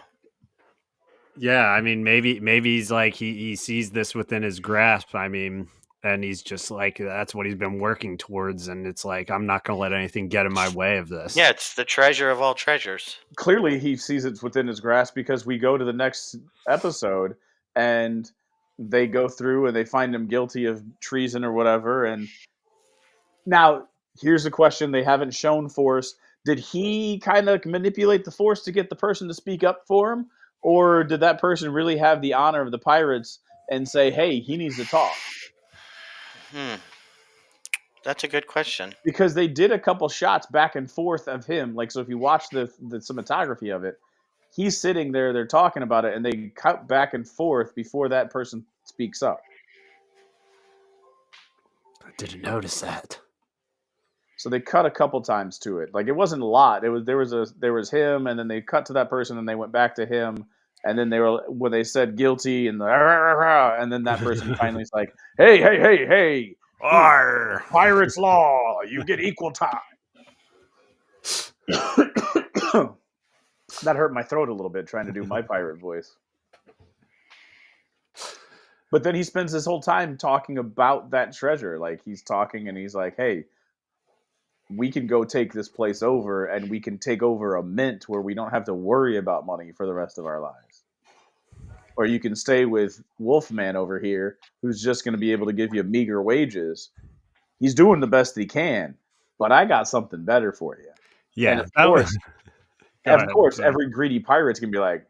yeah. I mean, maybe he's like he sees this within his grasp. I mean, and he's just like that's what he's been working towards, and it's like I'm not going to let anything get in my way of this. yeah. It's the treasure of all treasures. Clearly he sees it's within his grasp because we go to the next episode and they go through and they find him guilty of treason or whatever. And now here's a question they haven't shown Force. Did he kind of manipulate the Force to get the person to speak up for him? Or did that person really have the honor of the pirates and say, hey, he needs to talk? That's a good question. Because they did a couple shots back and forth of him. Like, so if you watch the cinematography of it, he's sitting there, they're talking about it, and they cut back and forth before that person speaks up. I didn't notice that. So they cut a couple times to it. Like, it wasn't a lot. There was him, and then they cut to that person, and they went back to him, and then when they said guilty, and and then that person finally is like, hey, Arr! pirates law, you get equal time. That hurt my throat a little bit trying to do my pirate voice. But then he spends his whole time talking about that treasure. Like, he's talking and he's like, hey, we can go take this place over and we can take over a mint where we don't have to worry about money for the rest of our lives. Or you can stay with Wolfman over here, who's just going to be able to give you meager wages. He's doing the best he can, but I got something better for you. Yeah, and of course, every greedy pirate's going to be like,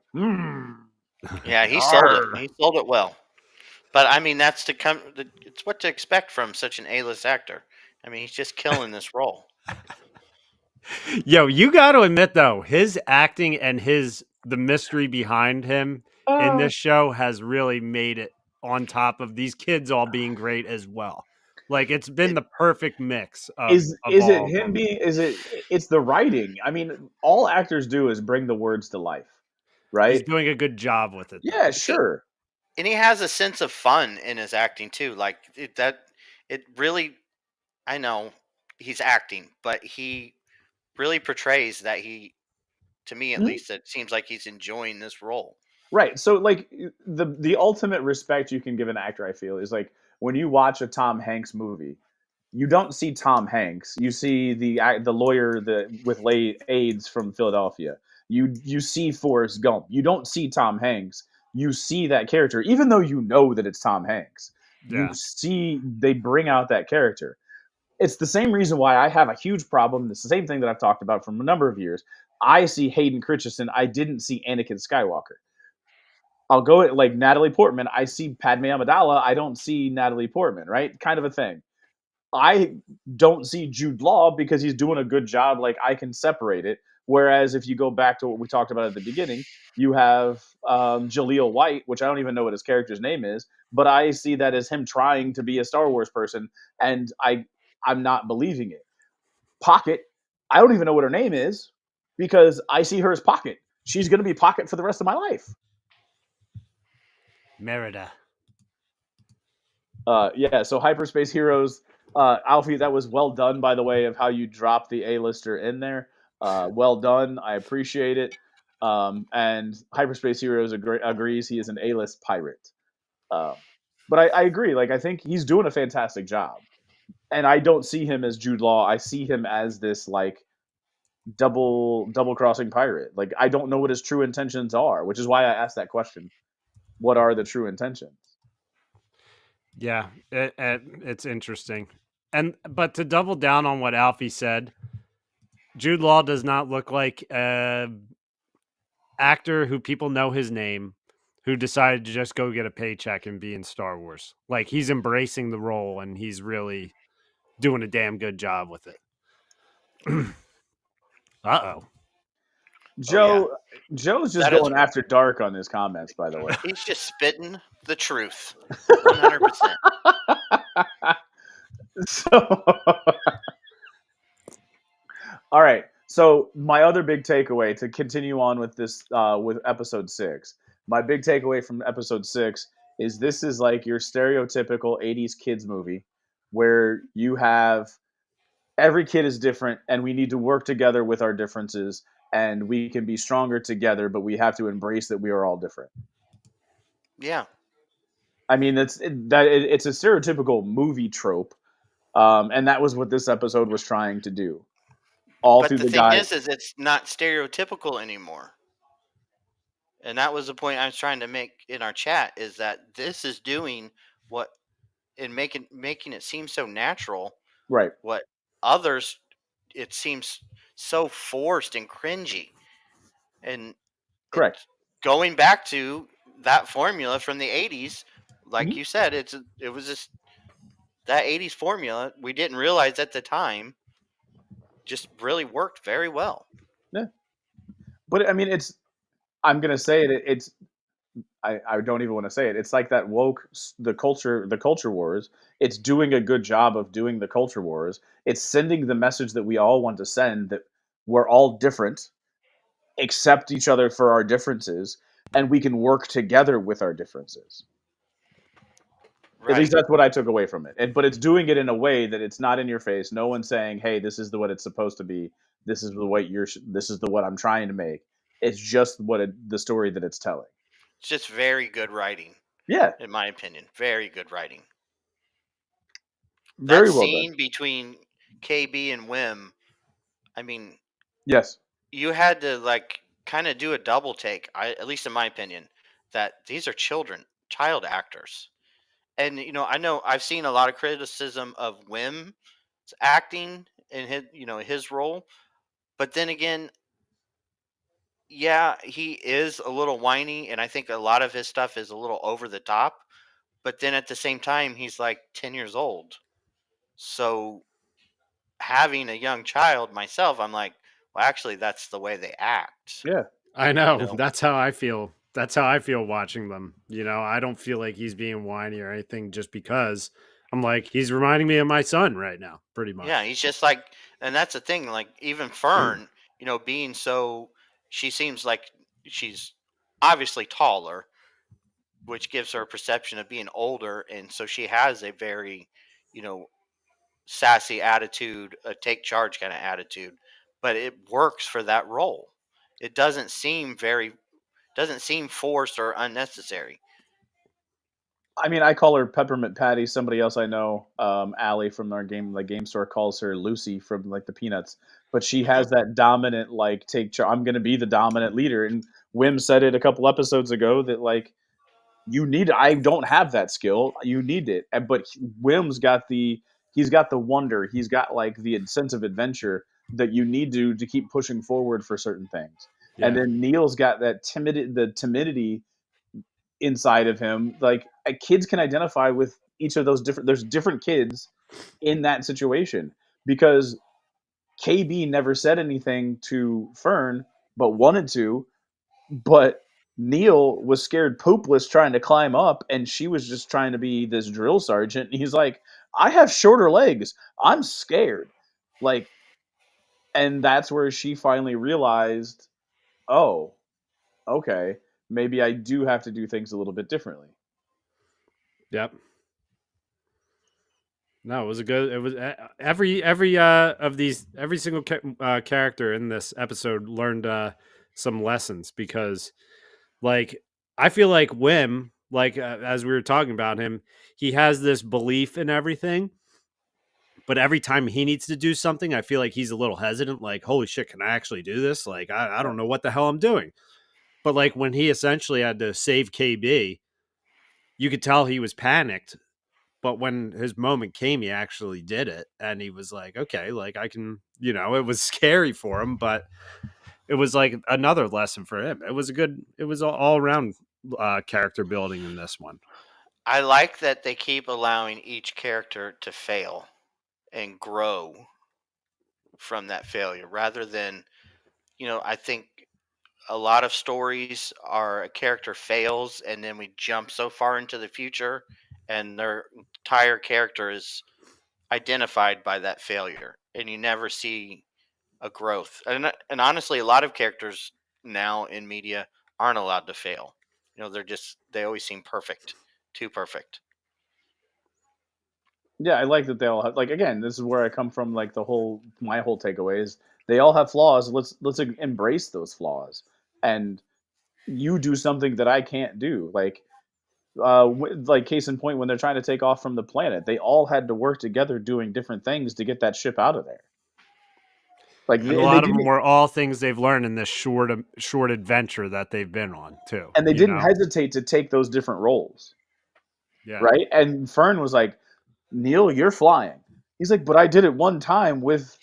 Yeah, he sold it. He sold it well. But I mean, it's what to expect from such an A-list actor. I mean, he's just killing this role. Yo, you got to admit though, his acting and the mystery behind him in this show has really made it on top of these kids all being great as well. Like it's been the perfect mix of Is it all of him them. being? It's the writing. I mean, all actors do is bring the words to life, He's right? doing a good job with it. Though. Yeah, sure. And he has a sense of fun in his acting too. Like it really. I know he's acting, but he really portrays that to me at Mhm. least, it seems like he's enjoying this role. Right. So like the ultimate respect you can give an actor, I feel, is like when you watch a Tom Hanks movie, you don't see Tom Hanks. You see the lawyer with AIDS from Philadelphia. You see Forrest Gump. You don't see Tom Hanks. You see that character, even though you know that it's Tom Hanks. You Yeah. see they bring out that character. It's the same reason why I have a huge problem. It's the same thing that I've talked about from a number of years. I see Hayden Christensen. I didn't see Anakin Skywalker. I'll go at like Natalie Portman. I see Padme Amidala. I don't see Natalie Portman, right? Kind of a thing. I don't see Jude Law because he's doing a good job. Like I can separate it. Whereas if you go back to what we talked about at the beginning, you have Jaleel White, which I don't even know what his character's name is, but I see that as him trying to be a Star Wars person, and I'm not believing it. Pocket, I don't even know what her name is because I see her as Pocket. She's going to be Pocket for the rest of my life. Merida. Yeah, so Hyperspace Heroes, Alfie, that was well done, by the way, of how you dropped the A-lister in there. Well done. I appreciate it. And Hyperspace Heroes agrees he is an A-list pirate. But I agree. Like, I think he's doing a fantastic job. And I don't see him as Jude Law. I see him as this, like, double crossing pirate. Like, I don't know what his true intentions are, which is why I asked that question. What are the true intentions? Yeah, it's interesting. But to double down on what Alfie said, Jude Law does not look like a actor who people know his name, who decided to just go get a paycheck and be in Star Wars. Like he's embracing the role and he's really doing a damn good job with it. Uh-oh. Joe's just That is- going after dark on his comments, by the way. He's just spitting the truth, 100%. So, all right. So my other big takeaway to continue on with this with episode 6. My big takeaway from episode 6 is this is like your stereotypical 80s kids movie where you have every kid is different and we need to work together with our differences and we can be stronger together, but we have to embrace that we are all different. Yeah. I mean, it's a stereotypical movie trope, and that was what this episode was trying to do. All But through the the thing guy. is it's not stereotypical anymore. And that was the point I was trying to make in our chat, is that this is doing what, and making it seem so natural. Right. What others, it seems so forced and cringy. And Correct. Going back to that formula from the 80s, like Mhm. you said, it was just that 80s formula we didn't realize at the time just really worked very well. Yeah. But I mean, I'm gonna say it. I don't even want to say it. It's like that woke the culture wars. It's doing a good job of doing the culture wars. It's sending the message that we all want to send, that we're all different, accept each other for our differences, and we can work together with our differences. At least that's what I took away from it. But it's doing it in a way that it's not in your face. No one's saying, "Hey, this is what it's supposed to be. This is the way This is what I'm trying to make." It's just the story that it's telling. It's just very good writing. Yeah, in my opinion, very good writing. very That well scene done. between KB and Wim, I mean, Yes. you had to like kind of do a double take. At least in my opinion, that these are child actors. And I know I've seen a lot of criticism of Wim's acting in his role, but then again, yeah, he is a little whiny, and I think a lot of his stuff is a little over the top. But then at the same time, he's like 10 years old, so having a young child myself, I'm like, well, actually, that's the way they act. Yeah. I know. You know? That's how I feel. That's how I feel watching them. I don't feel like he's being whiny or anything just because I'm like, he's reminding me of my son right now, pretty Yeah, much. he's just like, and that's the thing. Like even Fern, being so, she seems like she's obviously taller, which gives her a perception of being older, and so she has a very, you know, sassy attitude, a take charge kind of attitude, but it works for that role. It doesn't seem forced or unnecessary. I mean, I call her Peppermint Patty. Somebody else I know, Allie from our game store, calls her Lucy from like the Peanuts. But she Hmm. has that dominant like I'm going to be the dominant leader. And Wim said it a couple episodes ago that like you need. I don't have that skill. You need it. But Wim's got the he's got the wonder. He's got like the sense of adventure that you need to keep pushing forward for certain things. And Yeah. then Neil's got that timidity inside of him. Like kids can identify with each of those different. There's different kids in that situation because KB never said anything to Fern, but wanted to. But Neil was scared poopless trying to climb up, and she was just trying to be this drill sergeant. And he's like, I have shorter legs. I'm scared. Like, and that's where she finally realized, oh, okay, maybe I do have to do things a little bit differently. Yep. No, it was a good. It was every of these every single character in this episode learned some lessons because, like, I feel like Wim, like as we were talking about him, he has this belief in everything, but every time he needs to do something, I feel like he's a little hesitant. Like, holy shit, can I actually do this? Like, I don't know what the hell I'm doing. But like when he essentially had to save KB, you could tell he was panicked, but when his moment came, he actually did it, and he was like, okay, like I can, it was scary for him, but it was like another lesson for him. It was all around character building in this one. I like that they keep allowing each character to fail and grow from that failure rather than, I think a lot of stories are a character fails and then we jump so far into the future and their entire character is identified by that failure and you never see a growth. And honestly, a lot of characters now in media aren't allowed to fail. They always seem perfect, too perfect. Yeah, I like that they all have, like, again, this is where I come from. Like my whole takeaway is they all have flaws. Let's embrace those flaws, and you do something that I can't do. Like case in point, when they're trying to take off from the planet, they all had to work together doing different things to get that ship out of there. Like, And a and they lot of them didn't were all things they've learned in this short adventure that they've been on too. and they didn't hesitate to take those different roles, Yeah. right? And Fern was like, Neil, you're flying. He's like, but I did it one time with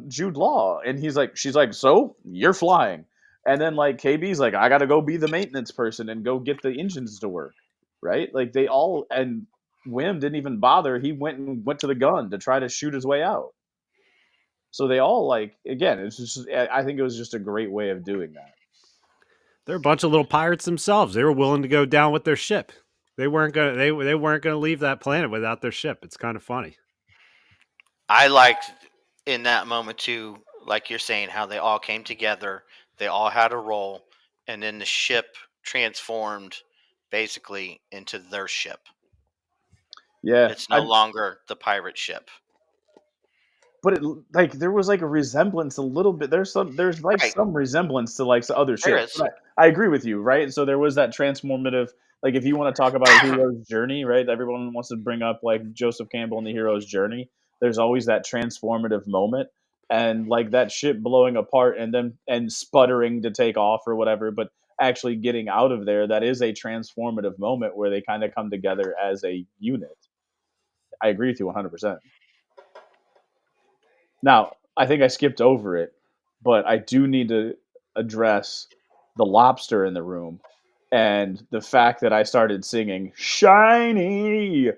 Jude Law, and she's like, so you're flying, and then like KB's like, I got to go be the maintenance person and go get the engines to work, right? Like they all and Wim didn't even bother. He went to the gun to try to shoot his way out. So they all like again, it's just I think it was just a great way of doing that. They're a bunch of little pirates themselves. They were willing to go down with their ship. They weren't gonna leave that planet without their ship. It's kind of funny. I liked in that moment too, like you're saying, how they all came together, they all had a role, and then the ship transformed basically into their ship. Yeah, It's no longer the pirate ship. but like there was like a resemblance a little bit. There's like Right. some resemblance to like other There ships. is. But I agree with you, right? So there was that transformative. Like if you want to talk about a hero's journey, right? Everyone wants to bring up like Joseph Campbell and the hero's journey. There's always that transformative moment, and like that ship blowing apart and then and sputtering to take off or whatever, but actually getting out of there. That is a transformative moment where they kind of come together as a unit. I agree with you 100%. Now, I think I skipped over it, but I do need to address the lobster in the room and the fact that I started singing "Shiny."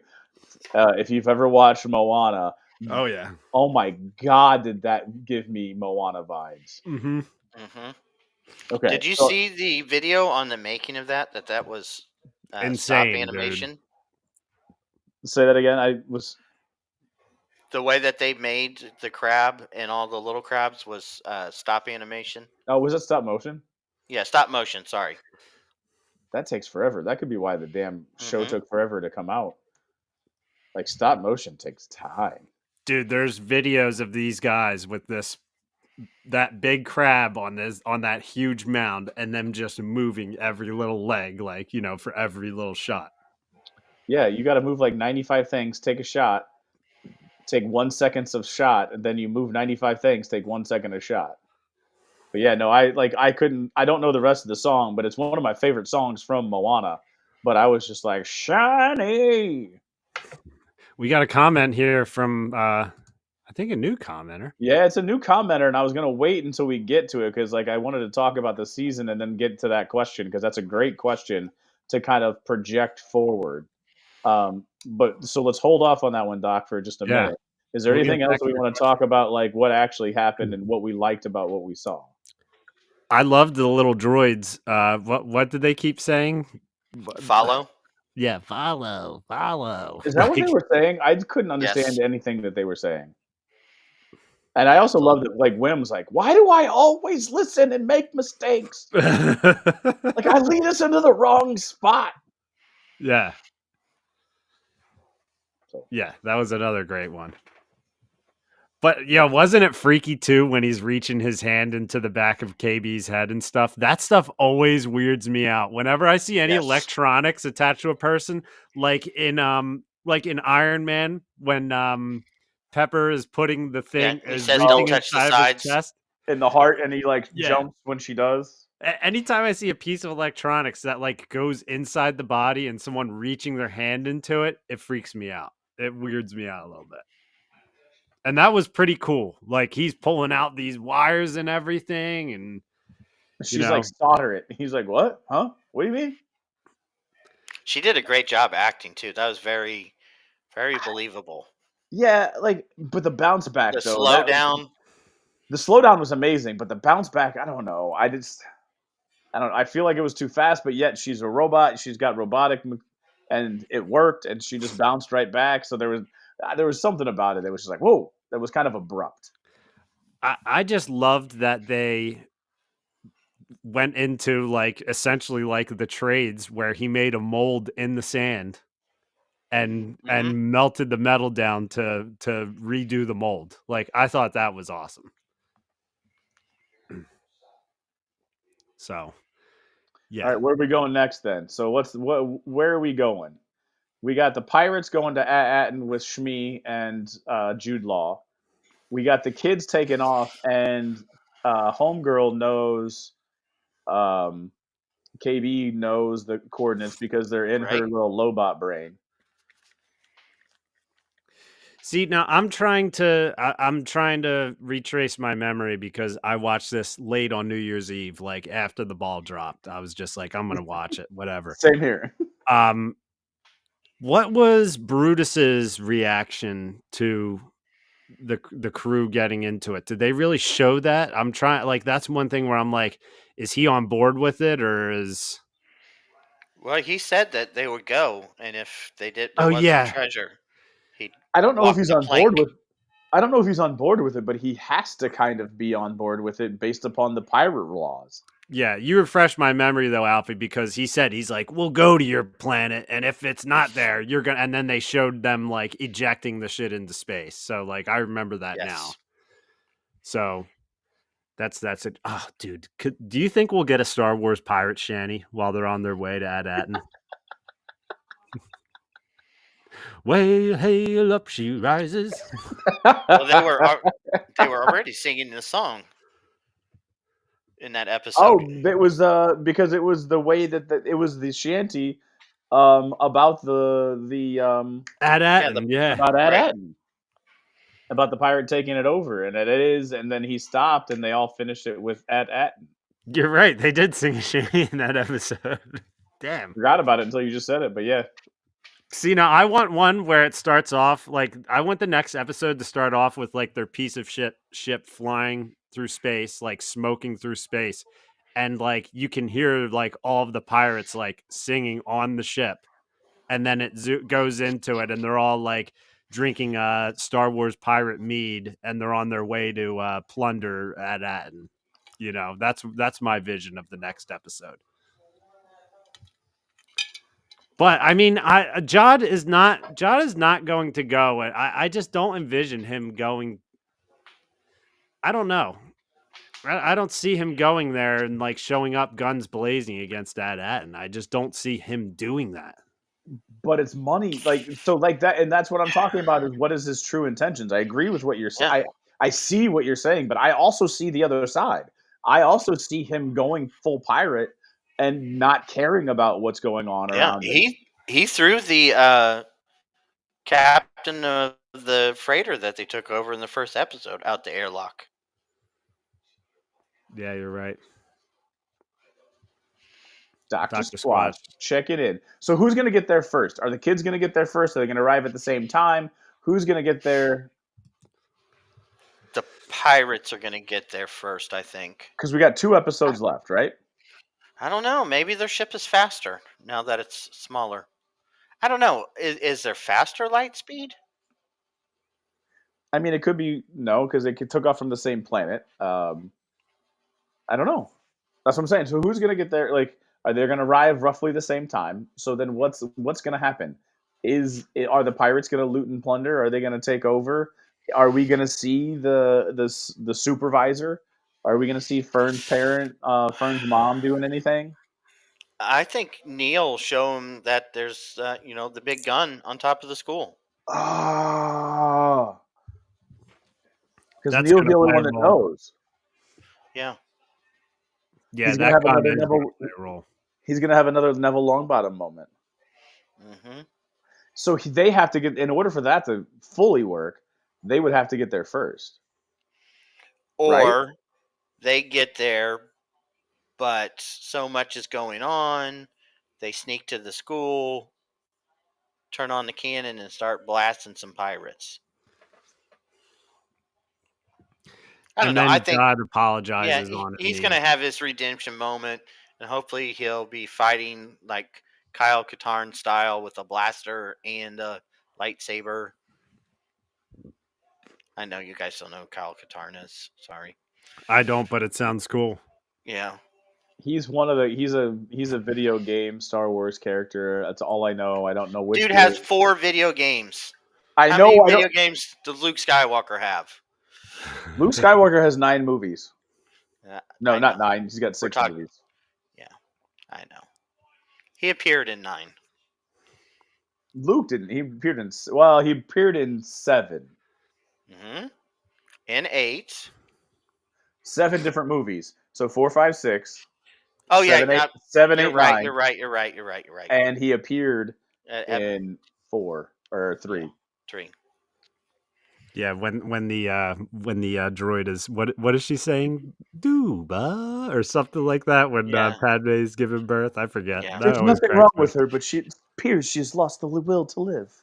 If you've ever watched Moana, Oh yeah. Oh my God, did that give me Moana vibes? Mm-hmm. Mm-hmm. Okay, Did you so see the video on the making of that? That was stop Insane, dude. animation. say that again. I was The way that they made the crab and all the little crabs was stop animation. was it stop motion? Yeah, stop motion. Sorry. That takes forever. That could be why the damn show Mm-hmm. took forever to come out. Like stop motion takes time. Dude, there's videos of these guys with that big crab on that huge mound and them just moving every little leg, like, for every little shot. Yeah, you got to move like 95 things, take a shot, take 1 second of shot, and then you move 95 things, take 1 second of shot. But yeah, no, I couldn't. I don't know the rest of the song, but it's one of my favorite songs from Moana. But I was just like, shiny. We got a comment here from I think a new commenter. Yeah, it's a new commenter, and I was gonna wait until we get to it because like I wanted to talk about the season and then get to that question because that's a great question to kind of project forward. But so let's hold off on that one, Doc, for just a Yeah. minute. Is there We'll get anything else back that we to want to talk about, like what actually happened and what we liked about what we saw? I loved the little droids. What did they keep saying? Follow. Yeah, follow. Is that what they Like, were saying? I couldn't understand Yes. anything that they were saying. And I also love that, like, Wim's like, why do I always listen and make mistakes? Like, I lead us into the wrong spot. Yeah. So, Yeah, that was another great one. But yeah, wasn't it freaky too when he's reaching his hand into the back of KB's head and stuff? That stuff always weirds me out. Whenever I see any Yes. electronics attached to a person, like in Iron Man when Pepper is putting the thing he is says reaching don't touch the inside of his sides. chest. in the heart, and he, like, Yeah. jumps when she does. Anytime I see a piece of electronics that like goes inside the body and someone reaching their hand into it, it freaks me out. It weirds me out a little bit. And that was pretty cool. Like he's pulling out these wires and everything, and She's like, solder it. He's like, what? Huh? What do you mean? She did a great job acting too. That was very, very believable. Yeah, like, but the bounce back, The though. slow down. The slowdown was amazing, but the bounce back, I don't know. I don't. I feel like it was too fast, but yet she's a robot. She's got robotic, and it worked, and she just bounced right back. So there was something about it that was just like, whoa, that was kind of abrupt. I just loved that they went into like essentially like the trades where he made a mold in the sand and melted the metal down to redo the mold. Like I thought that was awesome. So yeah. All right, where are we going next then? So where are we going? We got the Pirates going to Atten with Shmi and Jude Law. We got the kids taking off, and Homegirl knows, KB knows the coordinates because they're in her little Lobot brain. See, now I'm trying to retrace my memory because I watched this late on New Year's Eve, like after the ball dropped. I was just like, I'm gonna watch it, whatever. Same here. What was Brutus's reaction to the crew getting into it? Did they really show that? I'm trying, like, that's one thing where I'm like, is he on board with it or is? Well, he said that they would go, and if they did, treasure. I don't know if he's on board with. I don't know if he's on board with it, but he has to kind of be on board with it based upon the pirate laws. Yeah, you refresh my memory though, Alfie, because he said he's like, we'll go to your planet, and if it's not there, you're gonna. And then they showed them like ejecting the shit into space. So like, I remember that now. So that's it. Oh, dude, do you think we'll get a Star Wars pirate shanty while they're on their way to Atten? Way hail up she rises. Well, they were already singing the song in that episode. Oh, it was because it was the way that it was the shanty about the Atten, yeah. About Atten. About the pirate taking it over, and it is, and then he stopped, and they all finished it with Atten. You're right, they did sing a shanty in that episode. Damn, forgot about it until you just said it, but yeah. See, now I want one where it starts off like I want the next episode to start off with like their piece of ship flying through space, like smoking through space, and like you can hear like all of the pirates like singing on the ship, and then it goes into it, and they're all like drinking Star Wars pirate mead, and they're on their way to plunder Aten. You know, that's my vision of the next episode. But I mean, Jod is not going to go. I just don't envision him going. I don't know. I don't see him going there and like showing up guns blazing against Aten. I just don't see him doing that. But it's money, like so, like that, and that's what I'm talking about. Is what is his true intentions? I agree with what you're saying. Yeah. I see what you're saying, but I also see the other side. I also see him going full pirate and not caring about what's going on Yeah, around him. he threw the captain of the freighter that they took over in the first episode out the airlock. Yeah, you're right. Dr. Dr. Squatch, check it in. So who's going to get there first? Are the kids going to get there first? Are they going to arrive at the same time? Who's going to get there? The pirates are going to get there first, I think. Because we got 2 episodes left, right? I don't know. Maybe their ship is faster now that it's smaller. I don't know. Is there faster light speed? I mean, it could be no, because they took off from the same planet. I don't know. That's what I'm saying. So who's going to get there? Like, are they going to arrive roughly the same time? So then what's going to happen? Are the pirates going to loot and plunder? Are they going to take over? Are we going to see the supervisor? Are we going to see Fern's Fern's mom doing anything? I think Neil show him that there's the big gun on top of the school. Ah, because That's Neil's gonna the only play a one that role. knows. Yeah. Yeah, He's gonna that have gun another is Neville. gonna play a role. He's going to have another Neville Longbottom moment. Mm-hmm. So they have to get, in order for that to fully work, they would have to get there first. Or they get there, but so much is going on. They sneak to the school, turn on the cannon, and start blasting some pirates. I don't know. I think God apologizes on it. he's going to have his redemption moment, and hopefully he'll be fighting like Kyle Katarn style with a blaster and a lightsaber. I know you guys don't know who Kyle Katarn is. Sorry. I don't, but it sounds cool. Yeah. He's a video game Star Wars character. That's all I know. I don't know which. Dude has 4 video games. How many video games does Luke Skywalker have? Luke Skywalker has 9 movies. No, not 9. He's got 6 movies. Yeah, I know. He appeared in 9. Luke didn't. He appeared in. Well, he appeared in 7. Mm-hmm. In 8. 7 different movies. So 4, 5, 6. Oh 7, yeah, 8, 7, you're 8, right. 9. You're right. And he appeared in 4 or 3. 3. Yeah, when the droid is what is she saying? Duba or something like that when Padme's giving birth. I forget. Yeah. There's nothing wrong with her, but it appears she's lost the will to live.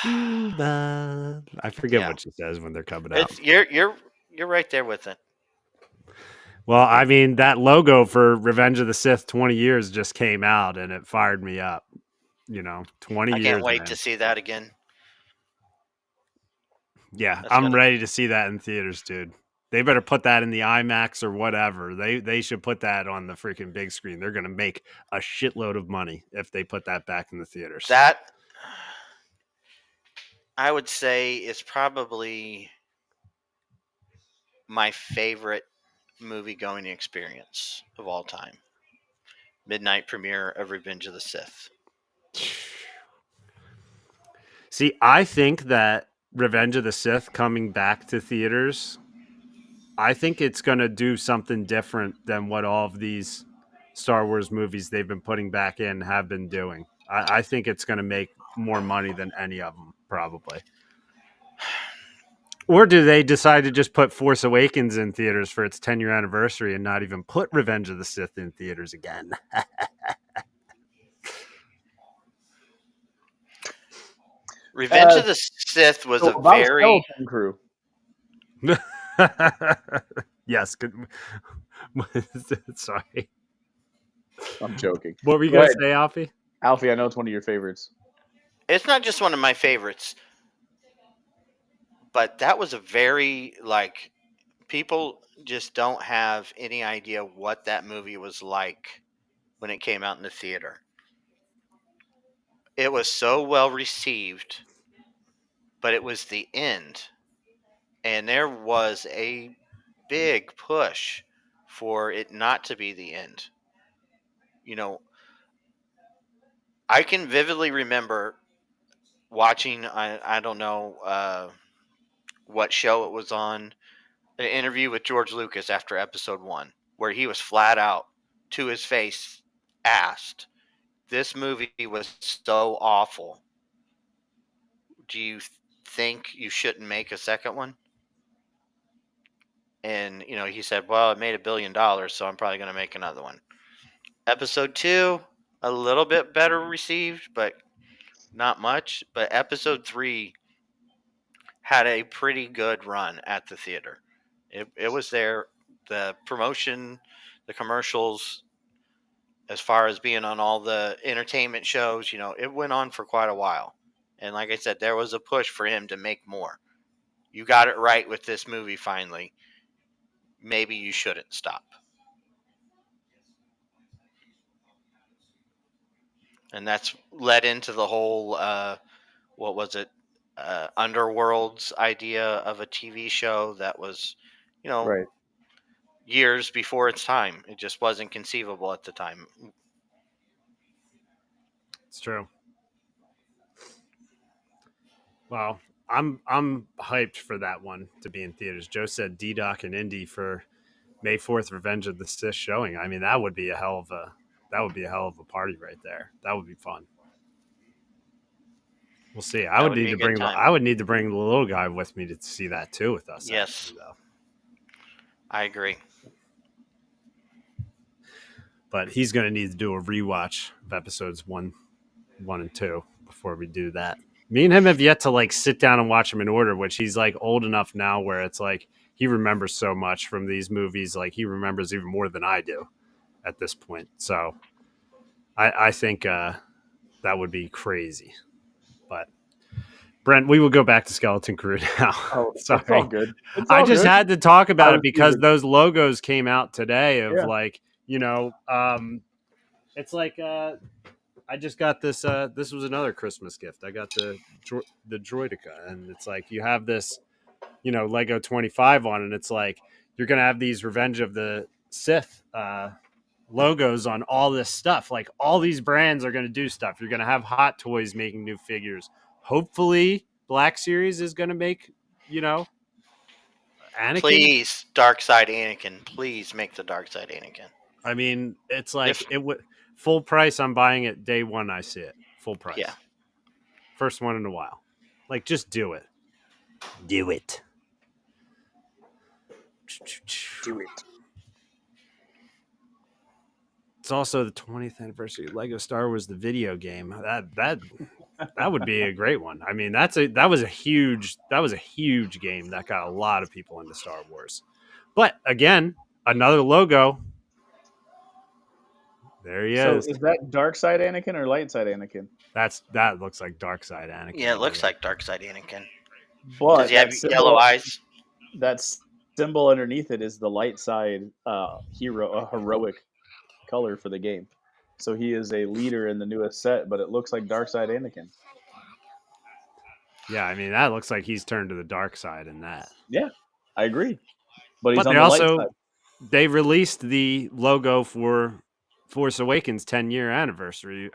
Duba. I forget what she says when they're coming out. You're right there with it. Well, I mean, that logo for Revenge of the Sith 20 years just came out and it fired me up. 20 years. I can't wait to see that again. Yeah, I'm ready to see that in theaters, dude. They better put that in the IMAX or whatever. They should put that on the freaking big screen. They're going to make a shitload of money if they put that back in the theaters. That, I would say, is probably my favorite movie-going experience of all time. Midnight premiere of Revenge of the Sith. See, I think that Revenge of the Sith coming back to theaters, I think it's going to do something different than what all of these Star Wars movies they've been putting back in have been doing. I think it's going to make more money than any of them, probably. Or do they decide to just put Force Awakens in theaters for its 10-year anniversary and not even put Revenge of the Sith in theaters again? Revenge of the Sith was So a about very Skeleton Crew. Yes. Good. Sorry. I'm joking. What were you Go going ahead. to say, Alfie? Alfie, I know it's one of your favorites. it's not just one of my favorites, but that was a very like people just don't have any idea what that movie was like when it came out in the theater. It was so well received, but it was the end. And there was a big push for it not to be the end. You know, I can vividly remember watching, I don't know what show it was on, an interview with George Lucas after episode 1, where he was flat out to his face asked, "This movie was so awful. Do you think you shouldn't make a second one?" And, he said, "Well, it made $1 billion, so I'm probably going to make another one." Episode 2, a little bit better received, but not much. But episode 3 had a pretty good run at the theater. It was there. The promotion, the commercials, as far as being on all the entertainment shows, it went on for quite a while. And like I said, there was a push for him to make more. You got it right with this movie finally. Maybe you shouldn't stop. And that's led into the whole, what was it, Underworld's idea of a TV show that was, Right. years before its time. It just wasn't conceivable at the time. It's true. Well, I'm hyped for that one to be in theaters. Joe said D-Doc and Indy for May 4th Revenge of the Sith showing. I mean, that would be a hell of a party right there. That would be fun. We'll see. I would need to bring the little guy with me to see that too with us. Yes. Actually, though. I agree. But he's going to need to do a rewatch of episodes 1 and 2 before we do that. Me and him have yet to sit down and watch them in order, which he's old enough now where it's he remembers so much from these movies. He remembers even more than I do at this point. So I think that would be crazy. But Brent, we will go back to Skeleton Crew now. Oh, sorry. It's all good. I just had to talk about it because those logos came out today of it's I just got this. This was another Christmas gift. I got the Droideka, and it's you have this, Lego 25 on, and it's you're gonna have these Revenge of the Sith logos on all this stuff. All these brands are gonna do stuff. You're gonna have Hot Toys making new figures. Hopefully, Black Series is gonna make, Anakin. Please, Dark Side Anakin. Please make the Dark Side Anakin. I mean, it's it would. Full price, I'm buying it day one. I see it. Full price. Yeah. First one in a while. Just do it. Do it. Do it. It's also the 20th anniversary of Lego Star Wars, the video game. That would be a great one. I mean, that was a huge game that got a lot of people into Star Wars. But again, another logo. There he is. So is that Dark Side Anakin or Light Side Anakin? That looks like Dark Side Anakin. Yeah, it looks like Dark Side Anakin. But does he have yellow eyes? That symbol underneath it is the light side heroic color for the game. So he is a leader in the newest set, but it looks like Dark Side Anakin. Yeah, I mean that looks like he's turned to the dark side in that. Yeah, I agree. But he's but on they the also light side. They released the logo for Force Awakens 10-year anniversary,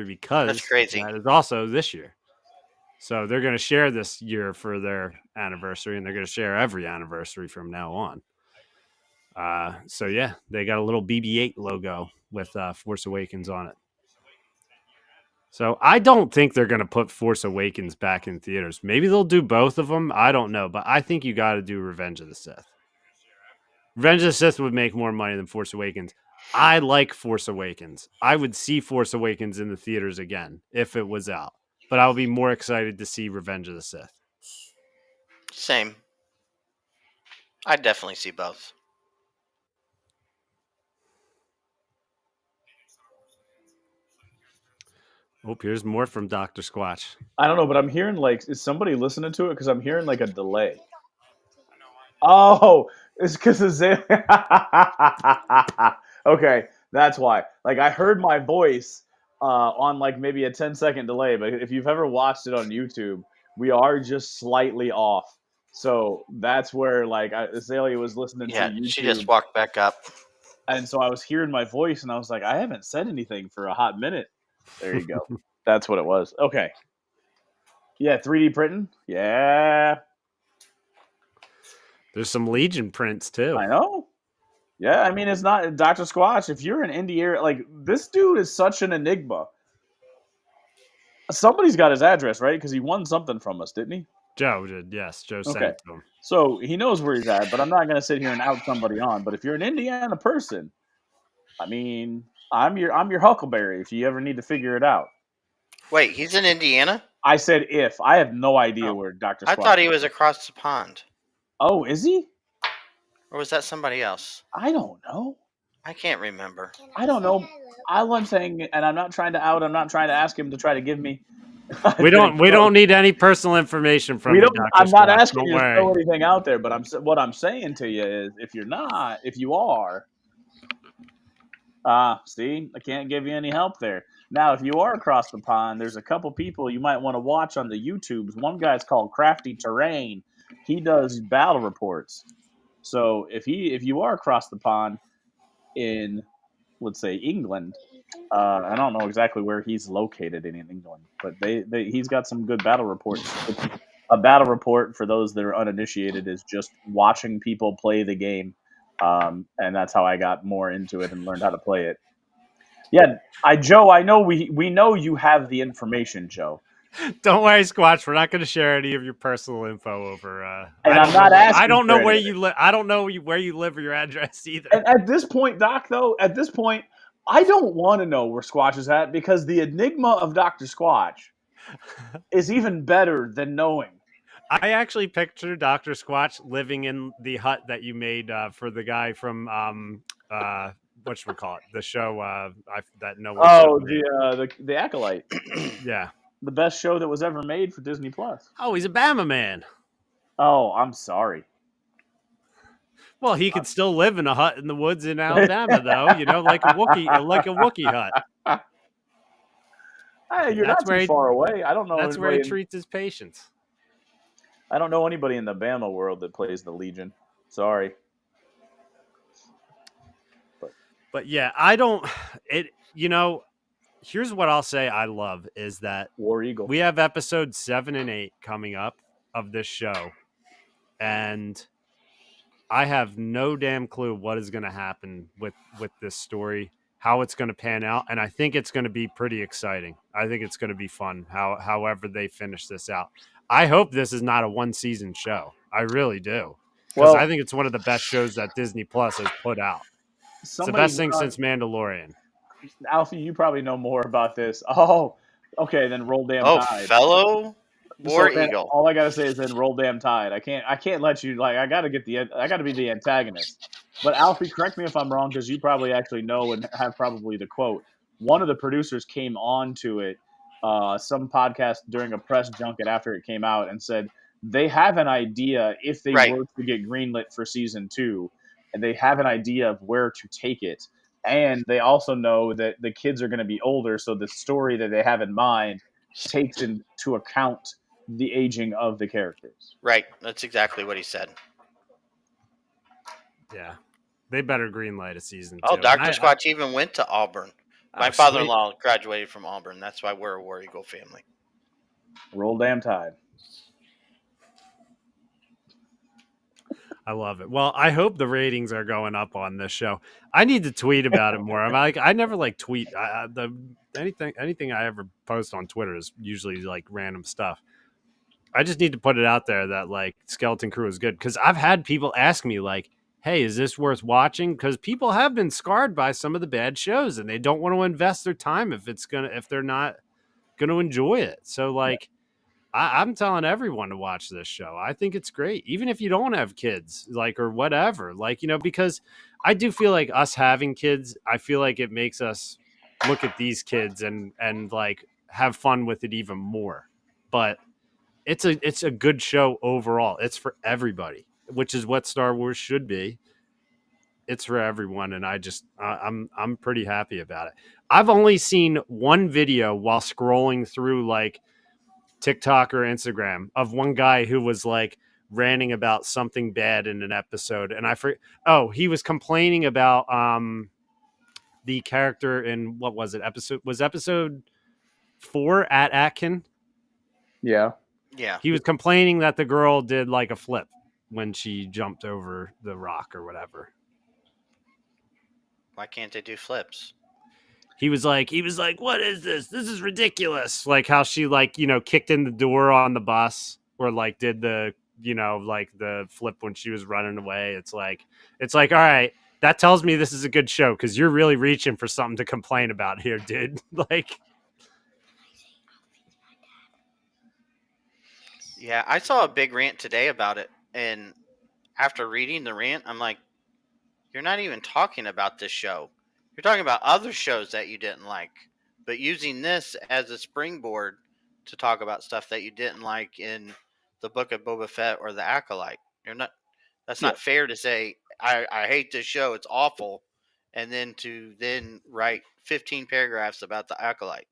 because that's crazy. That is also this year. So they're going to share this year for their anniversary, and they're going to share every anniversary from now on. So yeah, they got a little BB-8 logo with Force Awakens on it. So I don't think they're going to put Force Awakens back in theaters. Maybe they'll do both of them. I don't know, but I think you got to do Revenge of the Sith. Revenge of the Sith would make more money than Force Awakens. I like Force Awakens. I would see Force Awakens in the theaters again if it was out. but I'll be more excited to see Revenge of the Sith. Same. I definitely see both. Oh, here's more from Dr. Squatch. I don't know, but I'm hearing like, is somebody listening to it? Because I'm hearing like a delay. Oh, it's because Azalea. Okay, that's why. Like I heard my voice on like maybe a 10-second delay, but if you've ever watched it on YouTube, we are just slightly off. So that's where like Azalea was listening to Yeah, YouTube, she just walked back up. and so I was hearing my voice, and I was like, I haven't said anything for a hot minute. There you go. That's what it was. Okay. Yeah, 3D printing. Yeah, There's some Legion prints too. I know. Yeah, I mean, it's not Dr. Squatch. If you're in Indiana, like this dude is such an enigma. Somebody's got his address, right? Because he won something from us, didn't he? Joe did, yes. Joe sent Okay. it to him. So he knows where he's at, but I'm not going to sit here and out somebody on. But if you're an Indiana person, I mean, I'm your Huckleberry if you ever need to figure it out. Wait, he's in Indiana? I said if. I have no idea where Dr. Squatch I thought he was across the pond. Oh, is he? Or was that somebody else? I don't know. I can't remember. I don't know. All I'm saying, and I'm not trying to out. I'm not trying to ask him to try to give me. We don't need any personal information from you, Dr. I'm not Squatch. asking Don't you to worry. throw anything out there, but what I'm saying to you is, if you are, see, I can't give you any help there. Now, if you are across the pond, there's a couple people you might want to watch on the YouTubes. One guy's called Crafty Terrain. He does battle reports. So if you are across the pond in, let's say, England, I don't know exactly where he's located in England, but he's got some good battle reports. A battle report, for those that are uninitiated, is just watching people play the game, and that's how I got more into it and learned how to play it. Yeah, Joe, I know we know you have the information, Joe. Don't worry, Squatch. We're not going to share any of your personal info over. And I'm not asking. I don't know for where anything. you live. I don't know where you live or your address either. And at this point, Doc, though, I don't want to know where Squatch is at, because the enigma of Dr. Squatch is even better than knowing. I actually picture Dr. Squatch living in the hut that you made for the guy from whatchamacallit, the show that no one. Oh, the Acolyte. Yeah. The best show that was ever made for Disney Plus. Oh, he's a Bama man. Oh, I'm sorry. Well, he could still live in a hut in the woods in Alabama, though. You know, like a Wookiee hut. Hey, you're not too far away. I don't know. That's where he treats his patients. I don't know anybody in the Bama world that plays the Legion. Sorry. But yeah, I don't. Here's what I'll say I love is that War Eagle. We have episodes 7 and 8 coming up of this show. And I have no damn clue what is going to happen with this story, how it's going to pan out. And I think it's going to be pretty exciting. I think it's going to be fun, however they finish this out. I hope this is not a one-season show. I really do. Because I think it's one of the best shows that Disney Plus has put out. It's the best thing since Mandalorian. Alfie, you probably know more about this. Oh, okay, then Roll Damn Tide. Oh, fellow War Eagle. All I gotta say is then Roll Damn Tide. I can't let you, like, I gotta be the antagonist. But Alfie, correct me if I'm wrong, because you probably actually know and have probably the quote. One of the producers came on to it, some podcast during a press junket after it came out, and said they have an idea if they were to get greenlit for season 2, and they have an idea of where to take it. And they also know that the kids are going to be older, so the story that they have in mind takes into account the aging of the characters. Right. That's exactly what he said. Yeah. They better greenlight a season 2. Oh, Dr. Squatch even went to Auburn. My father-in-law graduated from Auburn. That's why we're a War Eagle family. Roll Damn Tide. I love it. Well, I hope the ratings are going up on this show. I need to tweet about it more. I never tweet. Anything I ever post on Twitter is usually random stuff. I just need to put it out there that Skeleton Crew is good, because I've had people ask me hey, is this worth watching? Because people have been scarred by some of the bad shows, and they don't want to invest their time if they're not going to enjoy it. So like, I'm telling everyone to watch this show. I think it's great, even if you don't have kids, like, or whatever, like, because I do feel like us having kids, I feel like it makes us look at these kids and like have fun with it even more. But it's a good show overall. It's for everybody, which is what Star Wars should be. It's for everyone, and I'm pretty happy about it. I've only seen one video while scrolling through like TikTok or Instagram of one guy who was like ranting about something bad in an episode, and he was complaining about the character in what was it episode 4 at Atkin. Yeah. He was complaining that the girl did like a flip when she jumped over the rock or whatever. Why can't they do flips? He was like, what is this? This is ridiculous. Like how she like, kicked in the door on the bus or like did the, like the flip when she was running away. It's like, all right, that tells me this is a good show because you're really reaching for something to complain about here, dude. Like, yeah, I saw a big rant today about it, and after reading the rant, I'm like, you're not even talking about this show. You're talking about other shows that you didn't like, but using this as a springboard to talk about stuff that you didn't like in the Book of Boba Fett or the Acolyte. That's not fair to say, I hate this show, it's awful, and then to write 15 paragraphs about the Acolyte.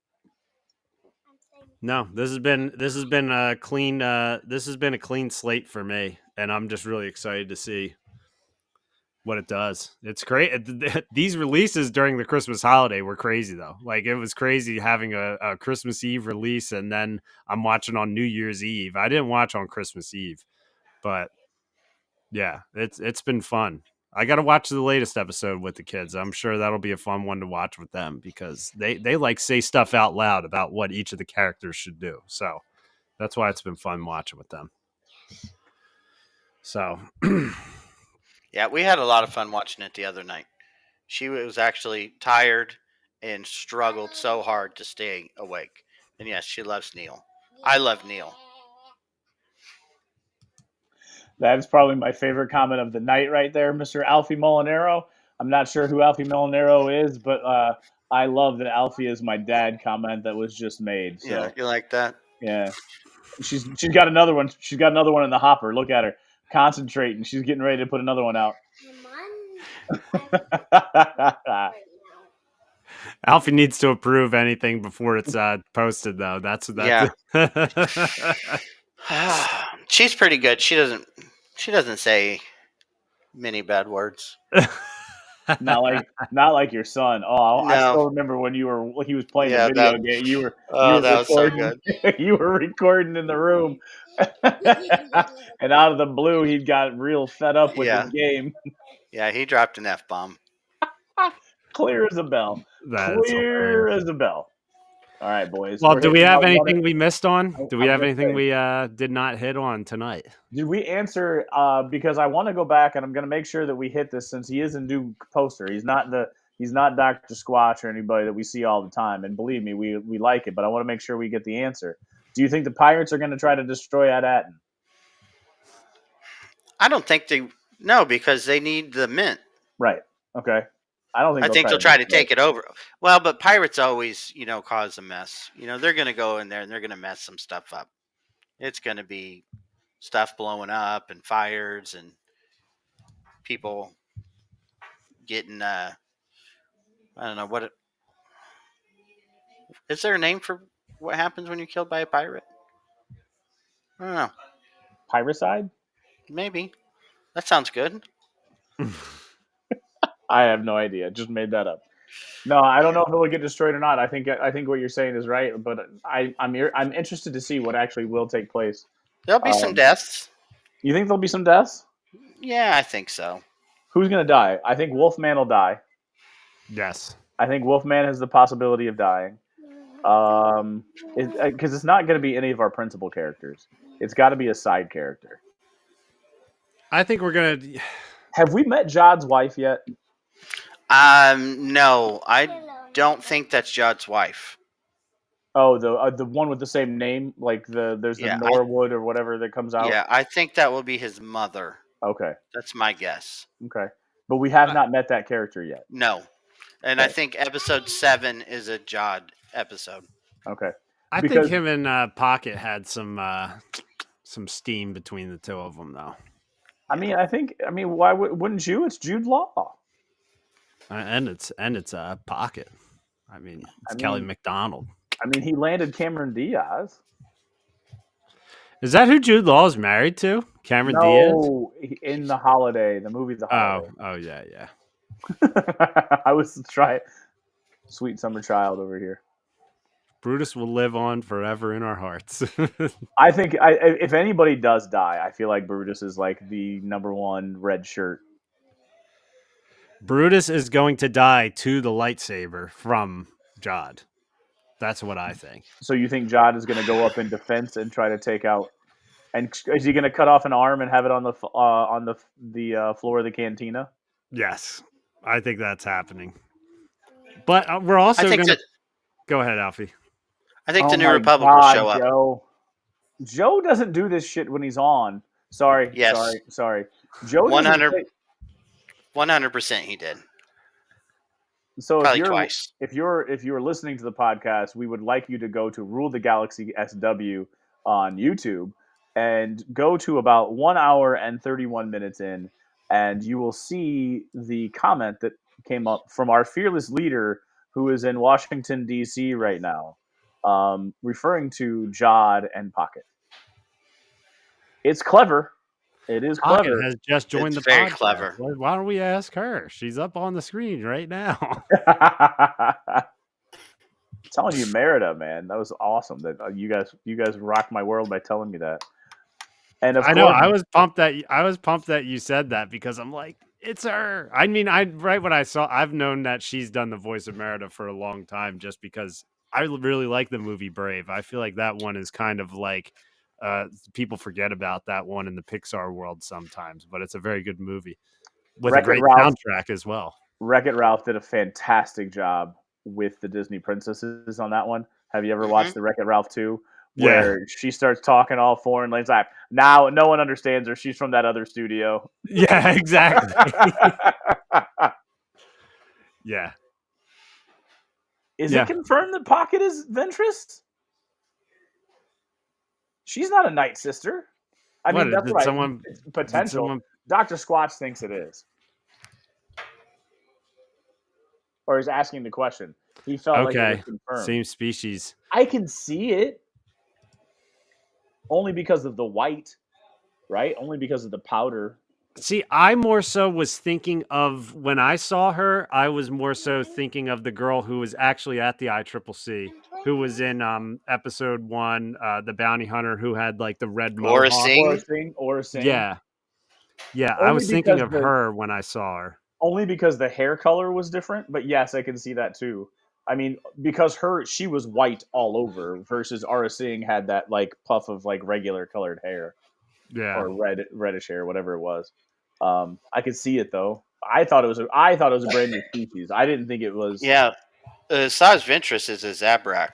No, this has been a clean slate for me, and I'm just really excited to see what it does. It's great. These releases during the Christmas holiday were crazy though. Like it was crazy having a Christmas Eve release, and then I'm watching on New Year's Eve. I didn't watch on Christmas Eve, but yeah, it's been fun. I got to watch the latest episode with the kids. I'm sure that'll be a fun one to watch with them because they like say stuff out loud about what each of the characters should do. So that's why it's been fun watching with them. So yeah, we had a lot of fun watching it the other night. She was actually tired and struggled so hard to stay awake. And yes, she loves Neil. I love Neil. That's probably my favorite comment of the night right there, Mr. Alfie Molinaro. I'm not sure who Alfie Molinaro is, but I love that Alfie is my dad comment that was just made. So yeah, you like that? Yeah. She's got another one. She's got another one in the hopper. Look at her. Concentrating. She's getting ready to put another one out. Alfie needs to approve anything before it's posted, though. That's yeah. She's pretty good. She doesn't say many bad words. not like your son. Oh, no. I still remember when he was playing a video game. You were was so good. You were recording in the room, and out of the blue, he got real fed up with the game. Yeah, he dropped an F-bomb. Clear as a bell. Clear as a bell. All right, boys. Well, do we have anything we missed on? Do we have anything we did not hit on tonight? Did we answer? Because I want to go back, and I'm going to make sure that we hit this since he is a new poster. He's not Dr. Squatch or anybody that we see all the time. And believe me, we like it, but I want to make sure we get the answer. Do you think the Pirates are going to try to destroy At-Aten? I don't think no, because they need the mint. Right. Okay. I think they'll try to take it over. Well, but pirates always, cause a mess. They're going to go in there and they're going to mess some stuff up. It's going to be stuff blowing up and fires and people getting, I don't know what is there a name for what happens when you're killed by a pirate? I don't know. Piricide? Maybe. That sounds good. I have no idea. Just made that up. No, I don't know if it will get destroyed or not. I think what you're saying is right, but I'm interested to see what actually will take place. There'll be some deaths. You think there'll be some deaths? Yeah, I think so. Who's gonna die? I think Wolfman will die. Yes. I think Wolfman has the possibility of dying. Because it's not going to be any of our principal characters. It's got to be a side character. I think we're gonna. Have we met Jod's wife yet? No, I don't think that's Jod's wife. Oh, the one with the same name, like there's the Yeah, Norwood or whatever that comes out. yeah, I think that will be his mother. Okay, That's my guess. okay, but we have Uh, not met that character yet. No, and I Okay, think episode 7 is a Jod episode. okay, I think because him and Pocket had some steam between the two of them, though. I mean, why wouldn't you? It's Jude Law. And it's Pocket. I mean, I it's Kelly mean, McDonald. he landed Cameron Diaz. Is that who Jude Law is married to? Cameron Diaz? No, in the Holiday, the movie The Holiday. Oh yeah, yeah. I was trying. Sweet summer child over here. Brutus will live on forever in our hearts. I think if anybody does die, I feel like Brutus is like the number one red shirt. Brutus is going to die to the lightsaber from Jod. That's what I think. So you think Jod is going to go up in defense and try to take out? And is he going to cut off an arm and have it on the floor of the cantina? Yes, I think that's happening. But we're also I going think to go ahead, Alfie. I think Oh the New my Republic will God, show up. Joe. Joe doesn't do this shit when he's on. Sorry, Yes. sorry. Joe doesn't 100 play- 100% he did. So Probably twice. if you're listening to the podcast, we would like you to go to Rule the Galaxy SW on YouTube and go to about 1 hour and 31 minutes in, and you will see the comment that came up from our fearless leader who is in Washington D.C. right now, referring to Jod and Pocket. It's clever. It is Pocket clever. has just joined It's the very podcast. clever. Why don't we ask her? She's up on the screen right now. Telling you, Merida, man, that was awesome. That you guys rocked my world by telling me that. And of I know. course, I was pumped that you said that because I'm like, it's her. I mean, right when I saw, I've known that she's done the voice of Merida for a long time, just because I really like the movie Brave. I feel like that one is kind of like people forget about that one in the Pixar world sometimes, but it's a very good movie with a great soundtrack as well. Wreck-It Ralph did a fantastic job with the Disney princesses on that one. Have you ever watched the Wreck-It Ralph 2? Where she starts talking all foreign language. Like, now no one understands her. She's from that other studio. Yeah, exactly. Yeah. Is it confirmed that Pocket is Ventress? She's not a Night Sister. I mean, that's right. It's potential. Dr. Squatch thinks it is. Or is asking the question. He felt like it was confirmed. Same species. I can see it. Only because of the white, right? Only because of the powder. See, I more so was thinking of, when I saw her, I was more so thinking of the girl who was actually at the ICCC, who was in episode 1, the bounty hunter who had like the red mohawk. Aura Singh. Yeah. Yeah, I was thinking of her when I saw her. Only because the hair color was different, but yes, I can see that too. I mean, because she was white all over versus Aura Singh had that like puff of like regular colored hair. Yeah. Or reddish hair, whatever it was. I could see it though. I thought it was a brand new species. I didn't think it was. Yeah, Asajj Ventress is a Zabrak.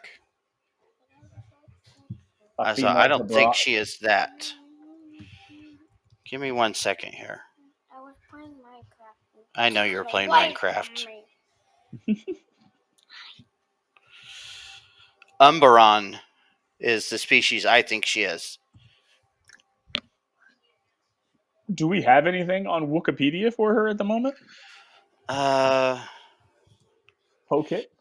So I don't think she is that. Give me 1 second here. I was playing Minecraft. I know you were playing Minecraft. Umbaron is the species I think she is. Do we have anything on Wikipedia for her at the moment? Poke it.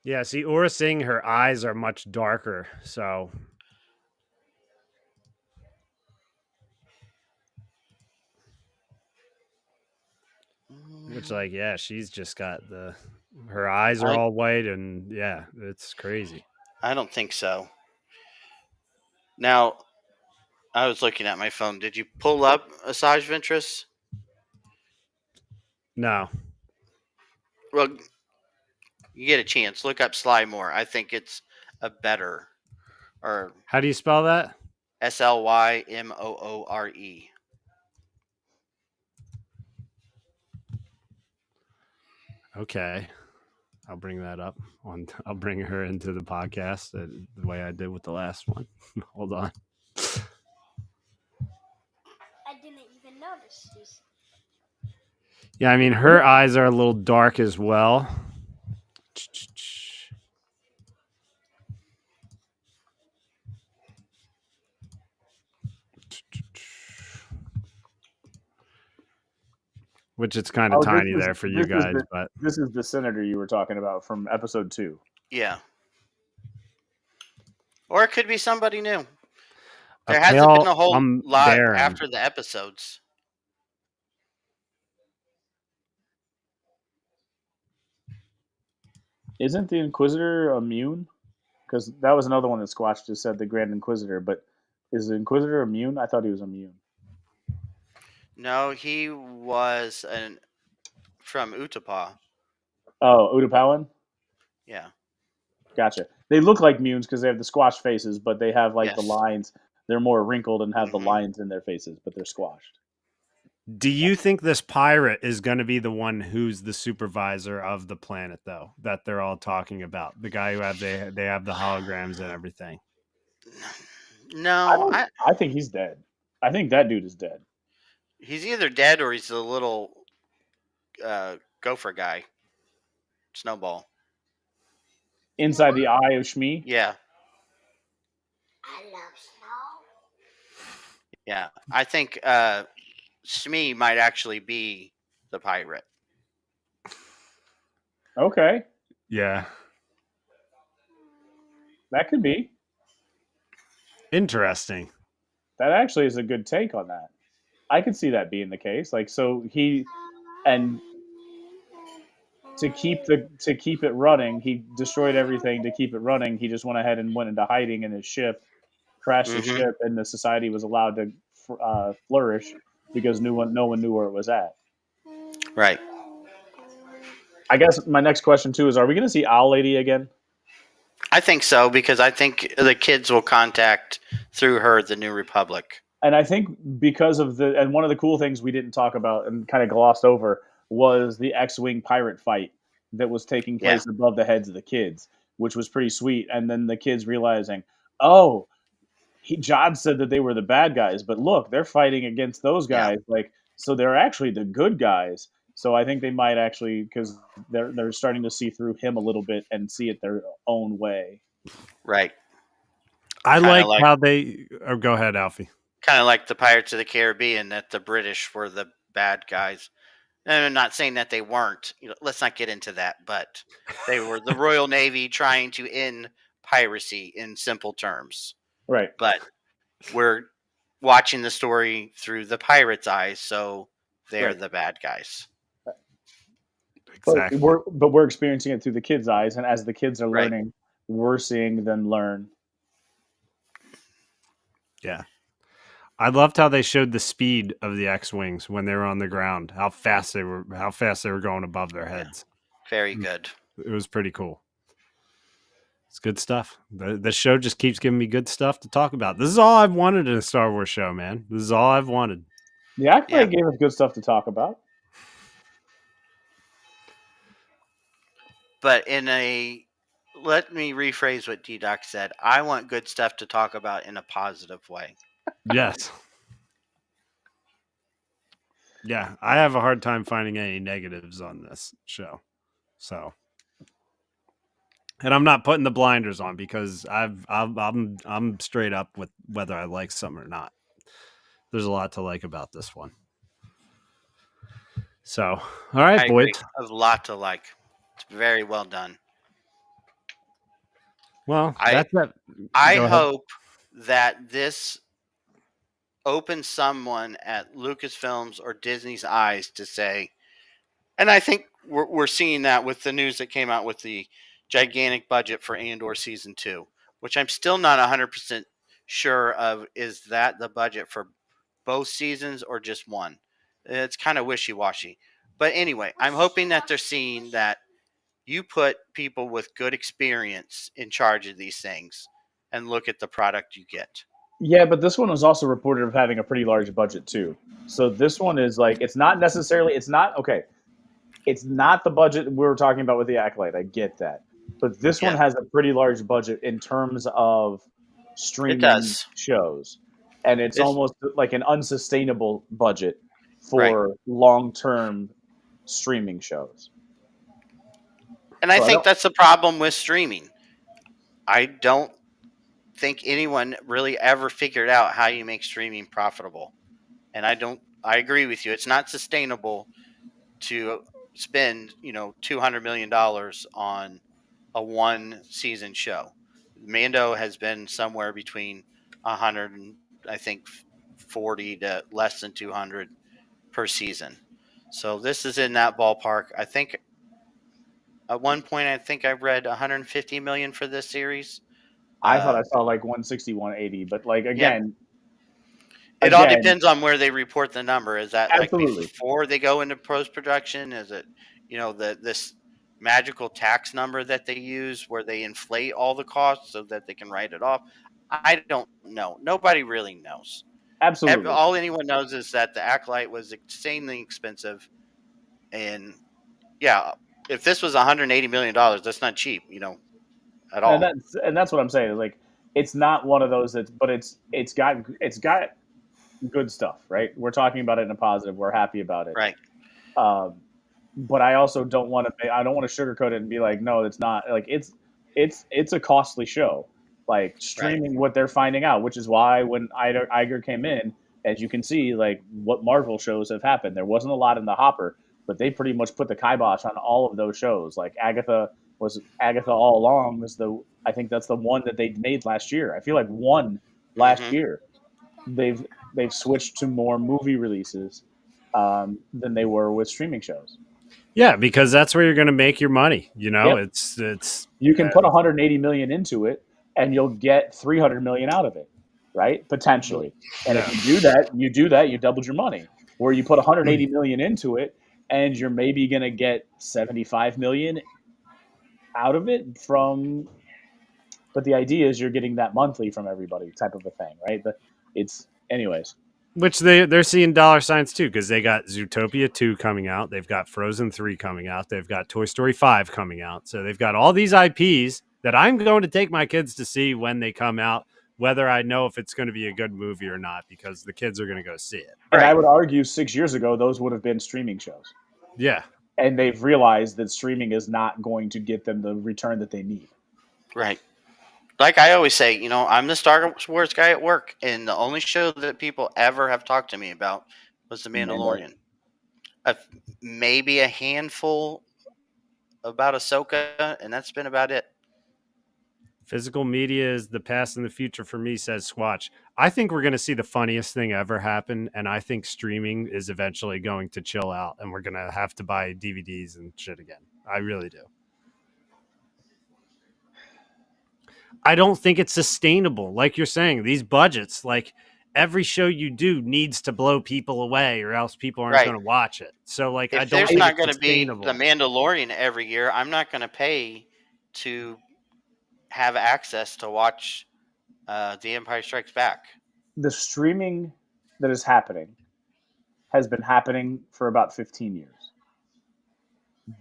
Yeah, see, Aura Singh, her eyes are much darker, so. Which, like, yeah, she's just got her eyes are all white, and yeah, it's crazy. I don't think so. Now, I was looking at my phone. Did you pull up Asajj Ventress? No. Well, you get a chance. Look up Slymore. I think it's a better. Or how do you spell that? Slymoore. Okay. I'll bring that up. I'll bring her into the podcast the way I did with the last one. Hold on. I didn't even notice these. Yeah, I mean, her eyes are a little dark as well. Which it's kind of tiny there for you guys, but this is the senator you were talking about from episode 2. Yeah. Or it could be somebody new. a There hasn't pale been a whole lot Baron. after the episodes. Isn't the Inquisitor immune? Because that was another one that Squatch just said, the Grand Inquisitor. But is the Inquisitor immune? I thought he was immune. No, he was from Utapau. Oh, Utapawan? Yeah. Gotcha. They look like Munes because they have the squashed faces, but they have like the Yes. lines. They're more wrinkled and have the Mhm. lines in their faces, but they're squashed. Do you think this pirate is going to be the one who's the supervisor of the planet, though, that they're all talking about? The guy who they have the holograms and everything. No, I think he's dead. I think that dude is dead. he's either dead or he's a little gopher guy. Snowball. Inside the eye of Shmi. Yeah. I love snow. Yeah. I think Shmi might actually be the pirate. Okay, Yeah. that could be. Interesting. That actually is a good take on that. I could see that being the case. Like, so he and to keep it running, he destroyed everything to keep it running. He just went ahead and went into hiding in his ship, crashed his Mhm. ship, and the society was allowed to flourish because no one knew where it was at. Right. I guess my next question too is: are we going to see Owl Lady again? I think so because I think the kids will contact through her the New Republic. And I think because of and one of the cool things we didn't talk about and kind of glossed over was the X-wing pirate fight that was taking place above the heads of the kids, which was pretty sweet. And then the kids realizing, oh, John said that they were the bad guys, but look, they're fighting against those guys. Like, so they're actually the good guys. So I think they might actually, because they're starting to see through him a little bit and see it their own way. Right. I Kinda like how they. Oh, go ahead, Alfie. Kind of like the Pirates of the Caribbean, that the British were the bad guys. And I'm not saying that they weren't. Let's not get into that, but they were the Royal Navy trying to end piracy in simple terms. Right. But we're watching the story through the pirates' eyes, so they're Right. the bad guys. Exactly. But we're experiencing it through the kids' eyes, and as the kids are Right. learning, we're seeing them learn. Yeah. I loved how they showed the speed of the X-wings when they were on the ground. How fast they were going above their heads. Very good. It was pretty cool. It's good stuff. The show just keeps giving me good stuff to talk about. This is all I've wanted in a Star Wars show, man. This is all I've wanted. The Acolyte gave us good stuff to talk about. But let me rephrase what D-Doc said. I want good stuff to talk about in a positive way. Yes. Yeah, I have a hard time finding any negatives on this show. So, and I'm not putting the blinders on because I'm straight up with whether I like some or not. There's a lot to like about this one. So, all right, boys. A lot to like. It's very well done. Well, I hope that this opens someone at Lucasfilms or Disney's eyes to say, and I think we're seeing that with the news that came out with the gigantic budget for Andor Season 2, which I'm still not 100% sure of. Is that the budget for both seasons or just one? It's kind of wishy-washy. But anyway, I'm hoping that they're seeing that you put people with good experience in charge of these things and look at the product you get. Yeah, but this one was also reported of having a pretty large budget too. So this one is like, it's not okay. It's not the budget we were talking about with the Acolyte. I get that, but this one Yeah. has a pretty large budget in terms of It streaming does. shows, and it's It's almost like an unsustainable budget right. for long-term streaming shows. And I So I think don't. that's the problem with streaming. I don't think anyone really ever figured out how you make streaming profitable. And I agree with you. It's not sustainable to spend, $200 million on a one season show. Mando has been somewhere between 100 and I think 40 to less than 200 per season. So this is in that ballpark. I think at one point I read 150 million for this series. I thought I saw like 160, 180, but like Yeah, again, it all depends on where they report the number. Is that like absolutely. before they go into post production? Is it this magical tax number that they use where they inflate all the costs so that they can write it off? I don't know. Nobody really knows. Absolutely. All anyone knows is that the Acolyte was insanely expensive, and yeah, if this was $180 million, that's not cheap, at all. And that's what I'm saying. Like, it's not one of those but it's got good stuff, right? We're talking about it in a positive. We're happy about it, Right. But I also don't want to. I don't want to sugarcoat it and be like, no, it's not. Like, it's a costly show. Like streaming what they're finding out, which is why when Iger came in, as you can see, like what Marvel shows have happened. There wasn't a lot in the hopper, but they pretty much put the kibosh on all of those shows. Like Agatha all along. I think that's the one that they made last year. I feel like one last year. They've switched to more movie releases than they were with streaming shows. Yeah, because that's where you're going to make your money. It's you can put 180 million into it, and you'll get 300 million out of it, right? Potentially. And if you do that, you doubled your money. Where you put 180 million into it, and you're maybe going to get 75 million out of it but the idea is you're getting that monthly from everybody type of a thing, right? Anyways. Which they're seeing dollar signs too, because they got Zootopia 2 coming out. They've got Frozen 3 coming out. They've got Toy Story 5 coming out. So they've got all these IPs that I'm going to take my kids to see when they come out, whether I know if it's going to be a good movie or not, because the kids are going to go see it. And I would argue 6 years ago, those would have been streaming shows. Yeah. And they've realized that streaming is not going to get them the return that they need. Right. Like I always say, I'm the Star Wars guy at work, and the only show that people ever have talked to me about was The Mandalorian. Maybe a handful about Ahsoka, and that's been about it. Physical media is the past and the future for me, says Squatch. I think we're going to see the funniest thing ever happen, and I think streaming is eventually going to chill out, and we're going to have to buy DVDs and shit again. I really do. I don't think it's sustainable. Like you're saying, these budgets, like every show you do needs to blow people away or else people aren't going to watch it. So like, if I don't there's think not it's going to be sustainable. The Mandalorian every year, I'm not going to pay to have access to watch The Empire Strikes Back. The streaming that is happening has been happening for about 15 years.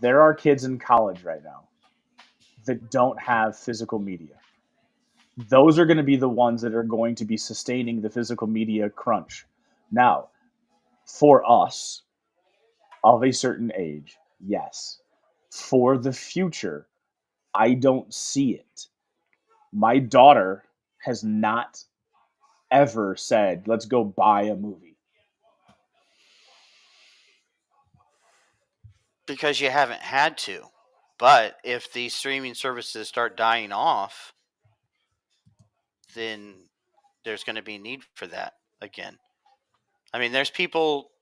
There are kids in college right now that don't have physical media. Those are going to be the ones that are going to be sustaining the physical media crunch. Now, for us, of a certain age, yes. For the future, I don't see it. My daughter has not ever said, let's go buy a movie. Because you haven't had to. But if these streaming services start dying off, then there's going to be a need for that again. I mean, there's people,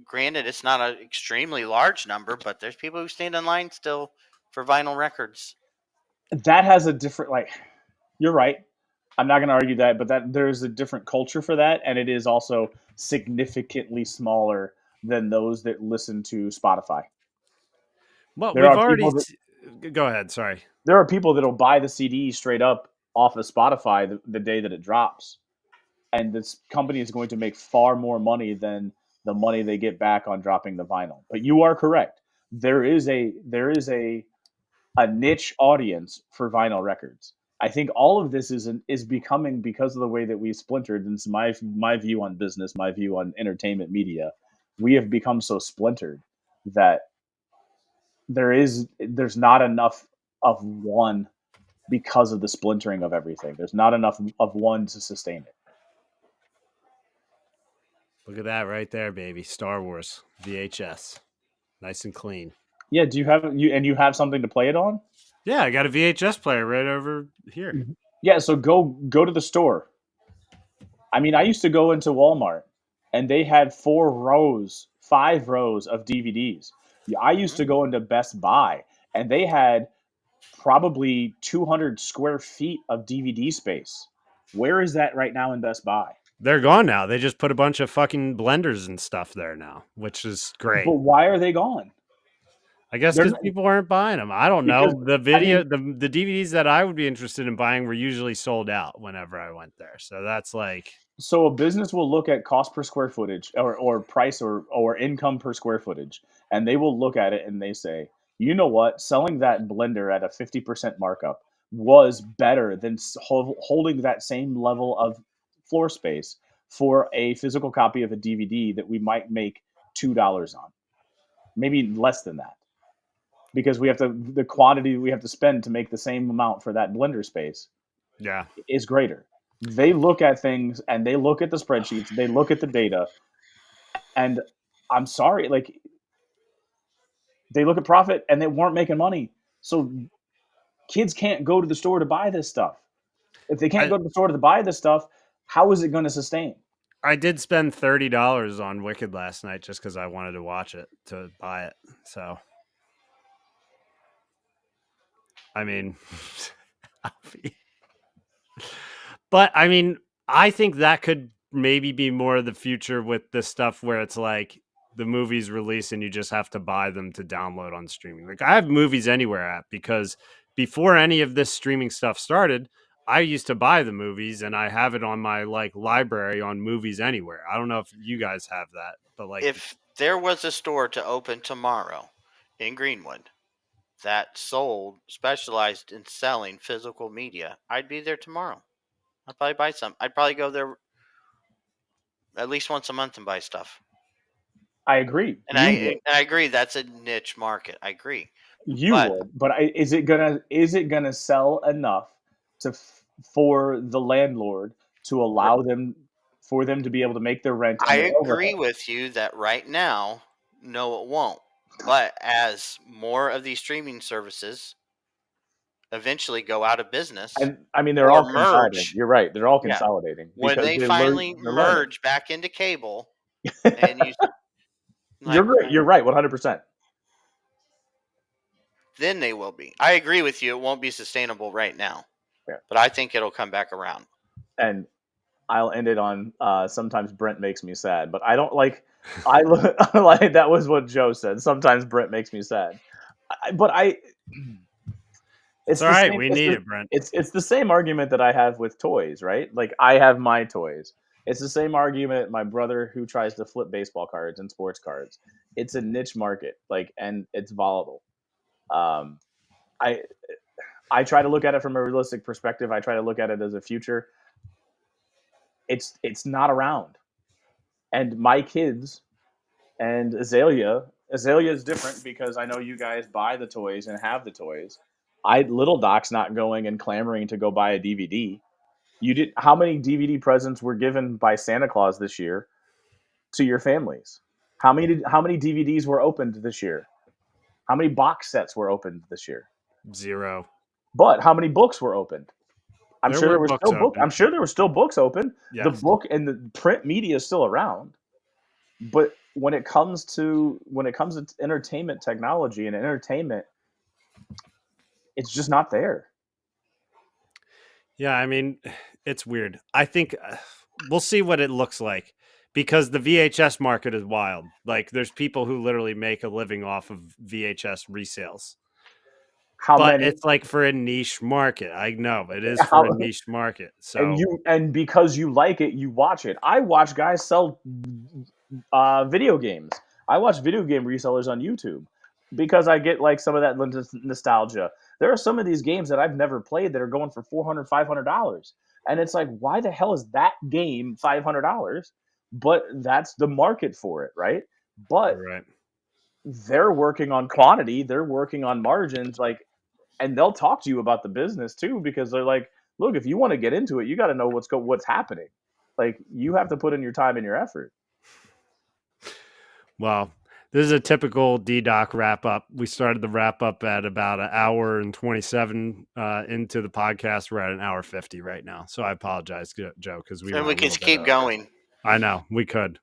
granted, it's not an extremely large number, but there's people who stand in line still for vinyl records. That has a different, you're right. I'm not going to argue that, but there's a different culture for that, and it is also significantly smaller than those that listen to Spotify. Well, we've already... Go ahead, sorry. There are people that will buy the CD straight up off of Spotify the day that it drops. And this company is going to make far more money than the money they get back on dropping the vinyl. But you are correct. there is a niche audience for vinyl records. I think all of this is becoming, because of the way that we splintered. And it's my view on business, my view on entertainment media. We have become so splintered that there's not enough of one because of the splintering of everything. There's not enough of one to sustain it. Look at that right there, baby. Star Wars VHS, nice and clean. Yeah. Do you have something to play it on? Yeah, I got a VHS player right over here. Yeah. So go to the store. I mean, I used to go into Walmart and they had 5 rows of DVDs. I used to go into Best Buy and they had probably 200 square feet of DVD space. Where is that right now in Best Buy? They're gone now. They just put a bunch of fucking blenders and stuff there now, which is great. But why are they gone? I guess They're because not- people aren't buying them. I don't know. Because, The video, the DVDs that I would be interested in buying were usually sold out whenever I went there. So that's like, So a business will look at cost per square footage or price or income per square footage, and they will look at it and they say, you know what, selling that blender at a 50% markup was better than holding that same level of floor space for a physical copy of a DVD that we might make $2 on, maybe less than that, because the quantity we have to spend to make the same amount for that blender space yeah. is greater. They look at things and they look at the spreadsheets, they look at the data, and I'm sorry, like, they look at profit and they weren't making money. So kids can't go to the store to buy this stuff. If they can't go to the store to buy this stuff, how is it going to sustain? I did spend $30 on Wicked last night just because I wanted to watch it, to buy it. So, I mean, but I mean, I think that could maybe be more of the future with this stuff where it's like the movies release and you just have to buy them to download on streaming. Like I have Movies Anywhere app because before any of this streaming stuff started, I used to buy the movies and I have it on my like library on Movies Anywhere. I don't know if you guys have that, but like If there was a store to open tomorrow in Greenwood that specialized in selling physical media, I'd be there tomorrow. I'd probably buy some. I'd probably go there at least once a month and buy stuff. I agree. And I agree that's a niche market. I agree. But is it gonna sell enough for the landlord to allow them to be able to make their rent? I agree with you that right now, no, it won't. But as more of these streaming services eventually go out of business, and I mean they're all consolidating. merge. You're right; they're all consolidating. When they finally merge back into cable, and you're right, 100%. Then they will be. I agree with you. It won't be sustainable right now, but I think it'll come back around. And I'll end it on sometimes Brent makes me sad, but I don't like. I like that was what Joe said. Sometimes Brent makes me sad, it's all right. We need it, Brent. It's the same argument that I have with toys, right? Like I have my toys. It's the same argument my brother who tries to flip baseball cards and sports cards. It's a niche market, and it's volatile. I try to look at it from a realistic perspective. I try to look at it as a future. It's not around. And my kids and Azalea is different because I know you guys buy the toys and have the toys. Little Doc's not going and clamoring to go buy a DVD. How many DVD presents were given by Santa Claus this year to your families? How many DVDs were opened this year? How many box sets were opened this year? 0. But how many books were opened? I'm sure there were still books open. Yes. The book and the print media is still around. But when it comes to entertainment technology and entertainment, it's just not there. Yeah, I mean, it's weird. I think we'll see what it looks like because the VHS market is wild. Like, there's people who literally make a living off of VHS resales. It's like for a niche market. I know it is for a niche market. So and because you like it, you watch it. I watch guys sell video games. I watch video game resellers on YouTube. because I get like some of that nostalgia. There are some of these games that I've never played that are going for $400, $500. And it's like, why the hell is that game $500? But that's the market for it, right? But Right. they're working on quantity, they're working on margins, like, and they'll talk to you about the business too, because they're like, look, if you want to get into it, you got to know what's happening. Like, you have to put in your time and your effort. Well, this is a typical DDoc wrap up. We started the wrap up at about an hour and 27 into the podcast. We're at an hour 50 right now. So I apologize, Joe, because we And were we can keep going. I know we could,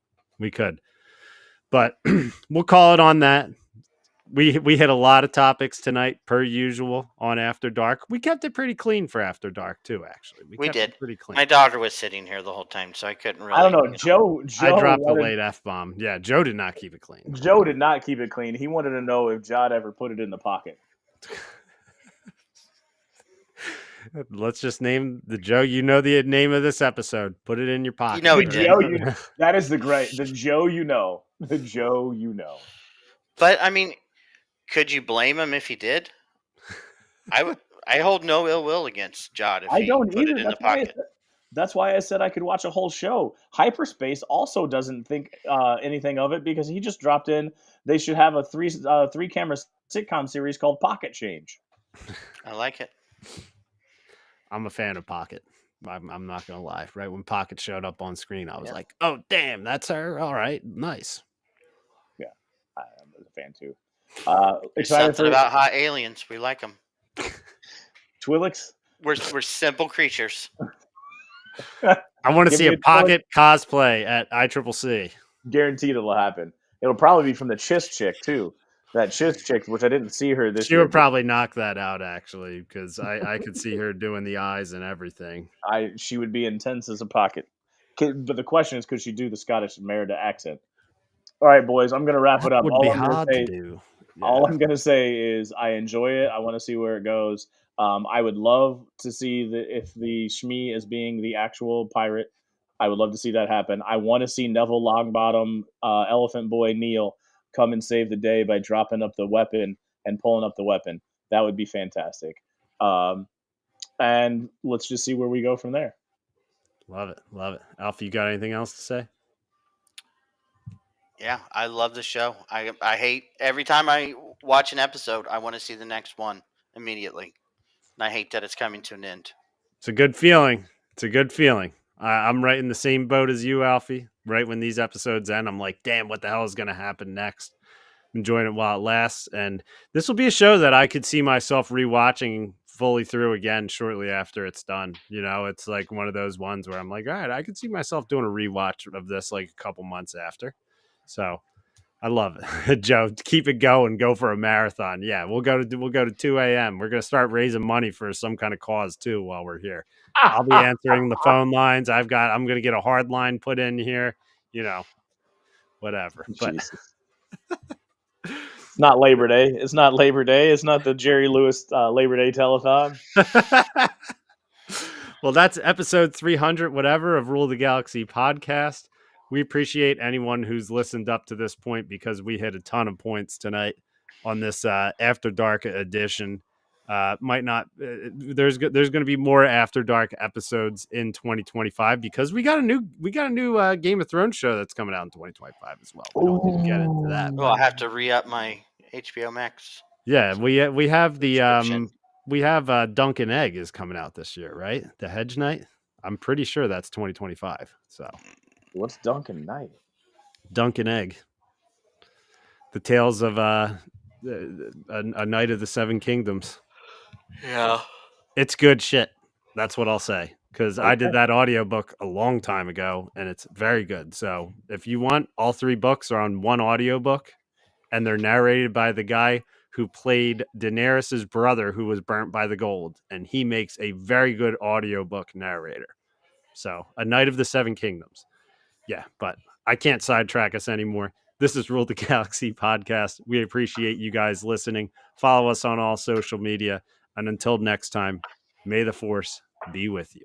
but we'll call it on that. We hit a lot of topics tonight, per usual, on After Dark. We kept it pretty clean for After Dark too. Actually, We kept did. it pretty clean. My daughter was sitting here the whole time, so I couldn't really. I don't know. Joe I dropped the wanted- late F-bomb. Yeah, Joe did not keep it clean. Joe did not keep it clean. He wanted to know if Jod ever put it in the pocket. Let's just name the Joe. You know the name of this episode. Put it in your pocket. You know he The did. Joe, that is the Joe you know. The Joe you know. But I mean, could you blame him if he did? I hold no ill will against Jod if I he don't put either. it in the pocket. That's why I said I could watch a whole show. Hyperspace also doesn't think anything of it because he just dropped in. They should have a three camera sitcom series called Pocket Change. I like it. I'm a fan of Pocket. I'm not gonna lie. Right when Pocket showed up on screen, I was like, "Oh, damn, that's her! All right, nice." Yeah, I'm a fan too. There's something about hot aliens. We like them. Twilix. We're simple creatures. I want to Give see me a a Pocket cosplay at ICCC. Guaranteed it'll happen. It'll probably be from the Chiss chick too. That Chiss chick, which I didn't see her this She year. would probably knock that out actually, because I could see her doing the eyes and everything. She would be intense as a Pocket. But the question is, could she do the Scottish Merida accent? All right, boys, I'm gonna wrap it up. Would be hard to do. Yeah. All I'm gonna say is I enjoy it. I want to see where it goes. I would love to see if the Shmi is being the actual pirate. I would love to see that happen. I want to see Neville Longbottom, Elephant Boy Neil come and save the day by dropping up the weapon and pulling up the weapon. That would be fantastic. And let's just see where we go from there. Love it. Alfie, you got anything else to say? Yeah, I love the show. I hate every time I watch an episode, I want to see the next one immediately. And I hate that it's coming to an end. It's a good feeling. I'm right in the same boat as you, Alfie. Right when these episodes end, I'm like, damn, what the hell is going to happen next? I'm enjoying it while it lasts. And this will be a show that I could see myself rewatching fully through again shortly after it's done. You know, it's like one of those ones where I'm like, all right, I could see myself doing a rewatch of this like a couple months after. So I love it. Joe, keep it going. Go for a marathon. Yeah, we'll go to 2 a.m. We're going to start raising money for some kind of cause too while we're here. I'll be answering the phone lines. I'm going to get a hard line put in here, you know, whatever. But it's not Labor Day. It's not Labor Day. It's not the Jerry Lewis Labor Day telethon. Well, that's episode 300, whatever, of Rule the Galaxy podcast. We appreciate anyone who's listened up to this point because we hit a ton of points tonight on this After Dark edition. There's going to be more After Dark episodes in 2025 because we got a new Game of Thrones show that's coming out in 2025 as well. We don't need to get into that. Well, I have to re-up my HBO Max. Yeah, we have the subscription. we have Dunkin' Egg is coming out this year, right? The Hedge Knight. I'm pretty sure that's 2025. So. What's Dunkin' Knight? Dunkin' Egg. The Tales of a Knight of the Seven Kingdoms. Yeah. It's good shit. That's what I'll say. Because I did that audiobook a long time ago, and it's very good. So if you want, all three books are on one audiobook, and they're narrated by the guy who played Daenerys' brother who was burnt by the gold. And he makes a very good audiobook narrator. So, A Knight of the Seven Kingdoms. Yeah, but I can't sidetrack us anymore. This is Rule the Galaxy podcast. We appreciate you guys listening. Follow us on all social media. And until next time, may the Force be with you.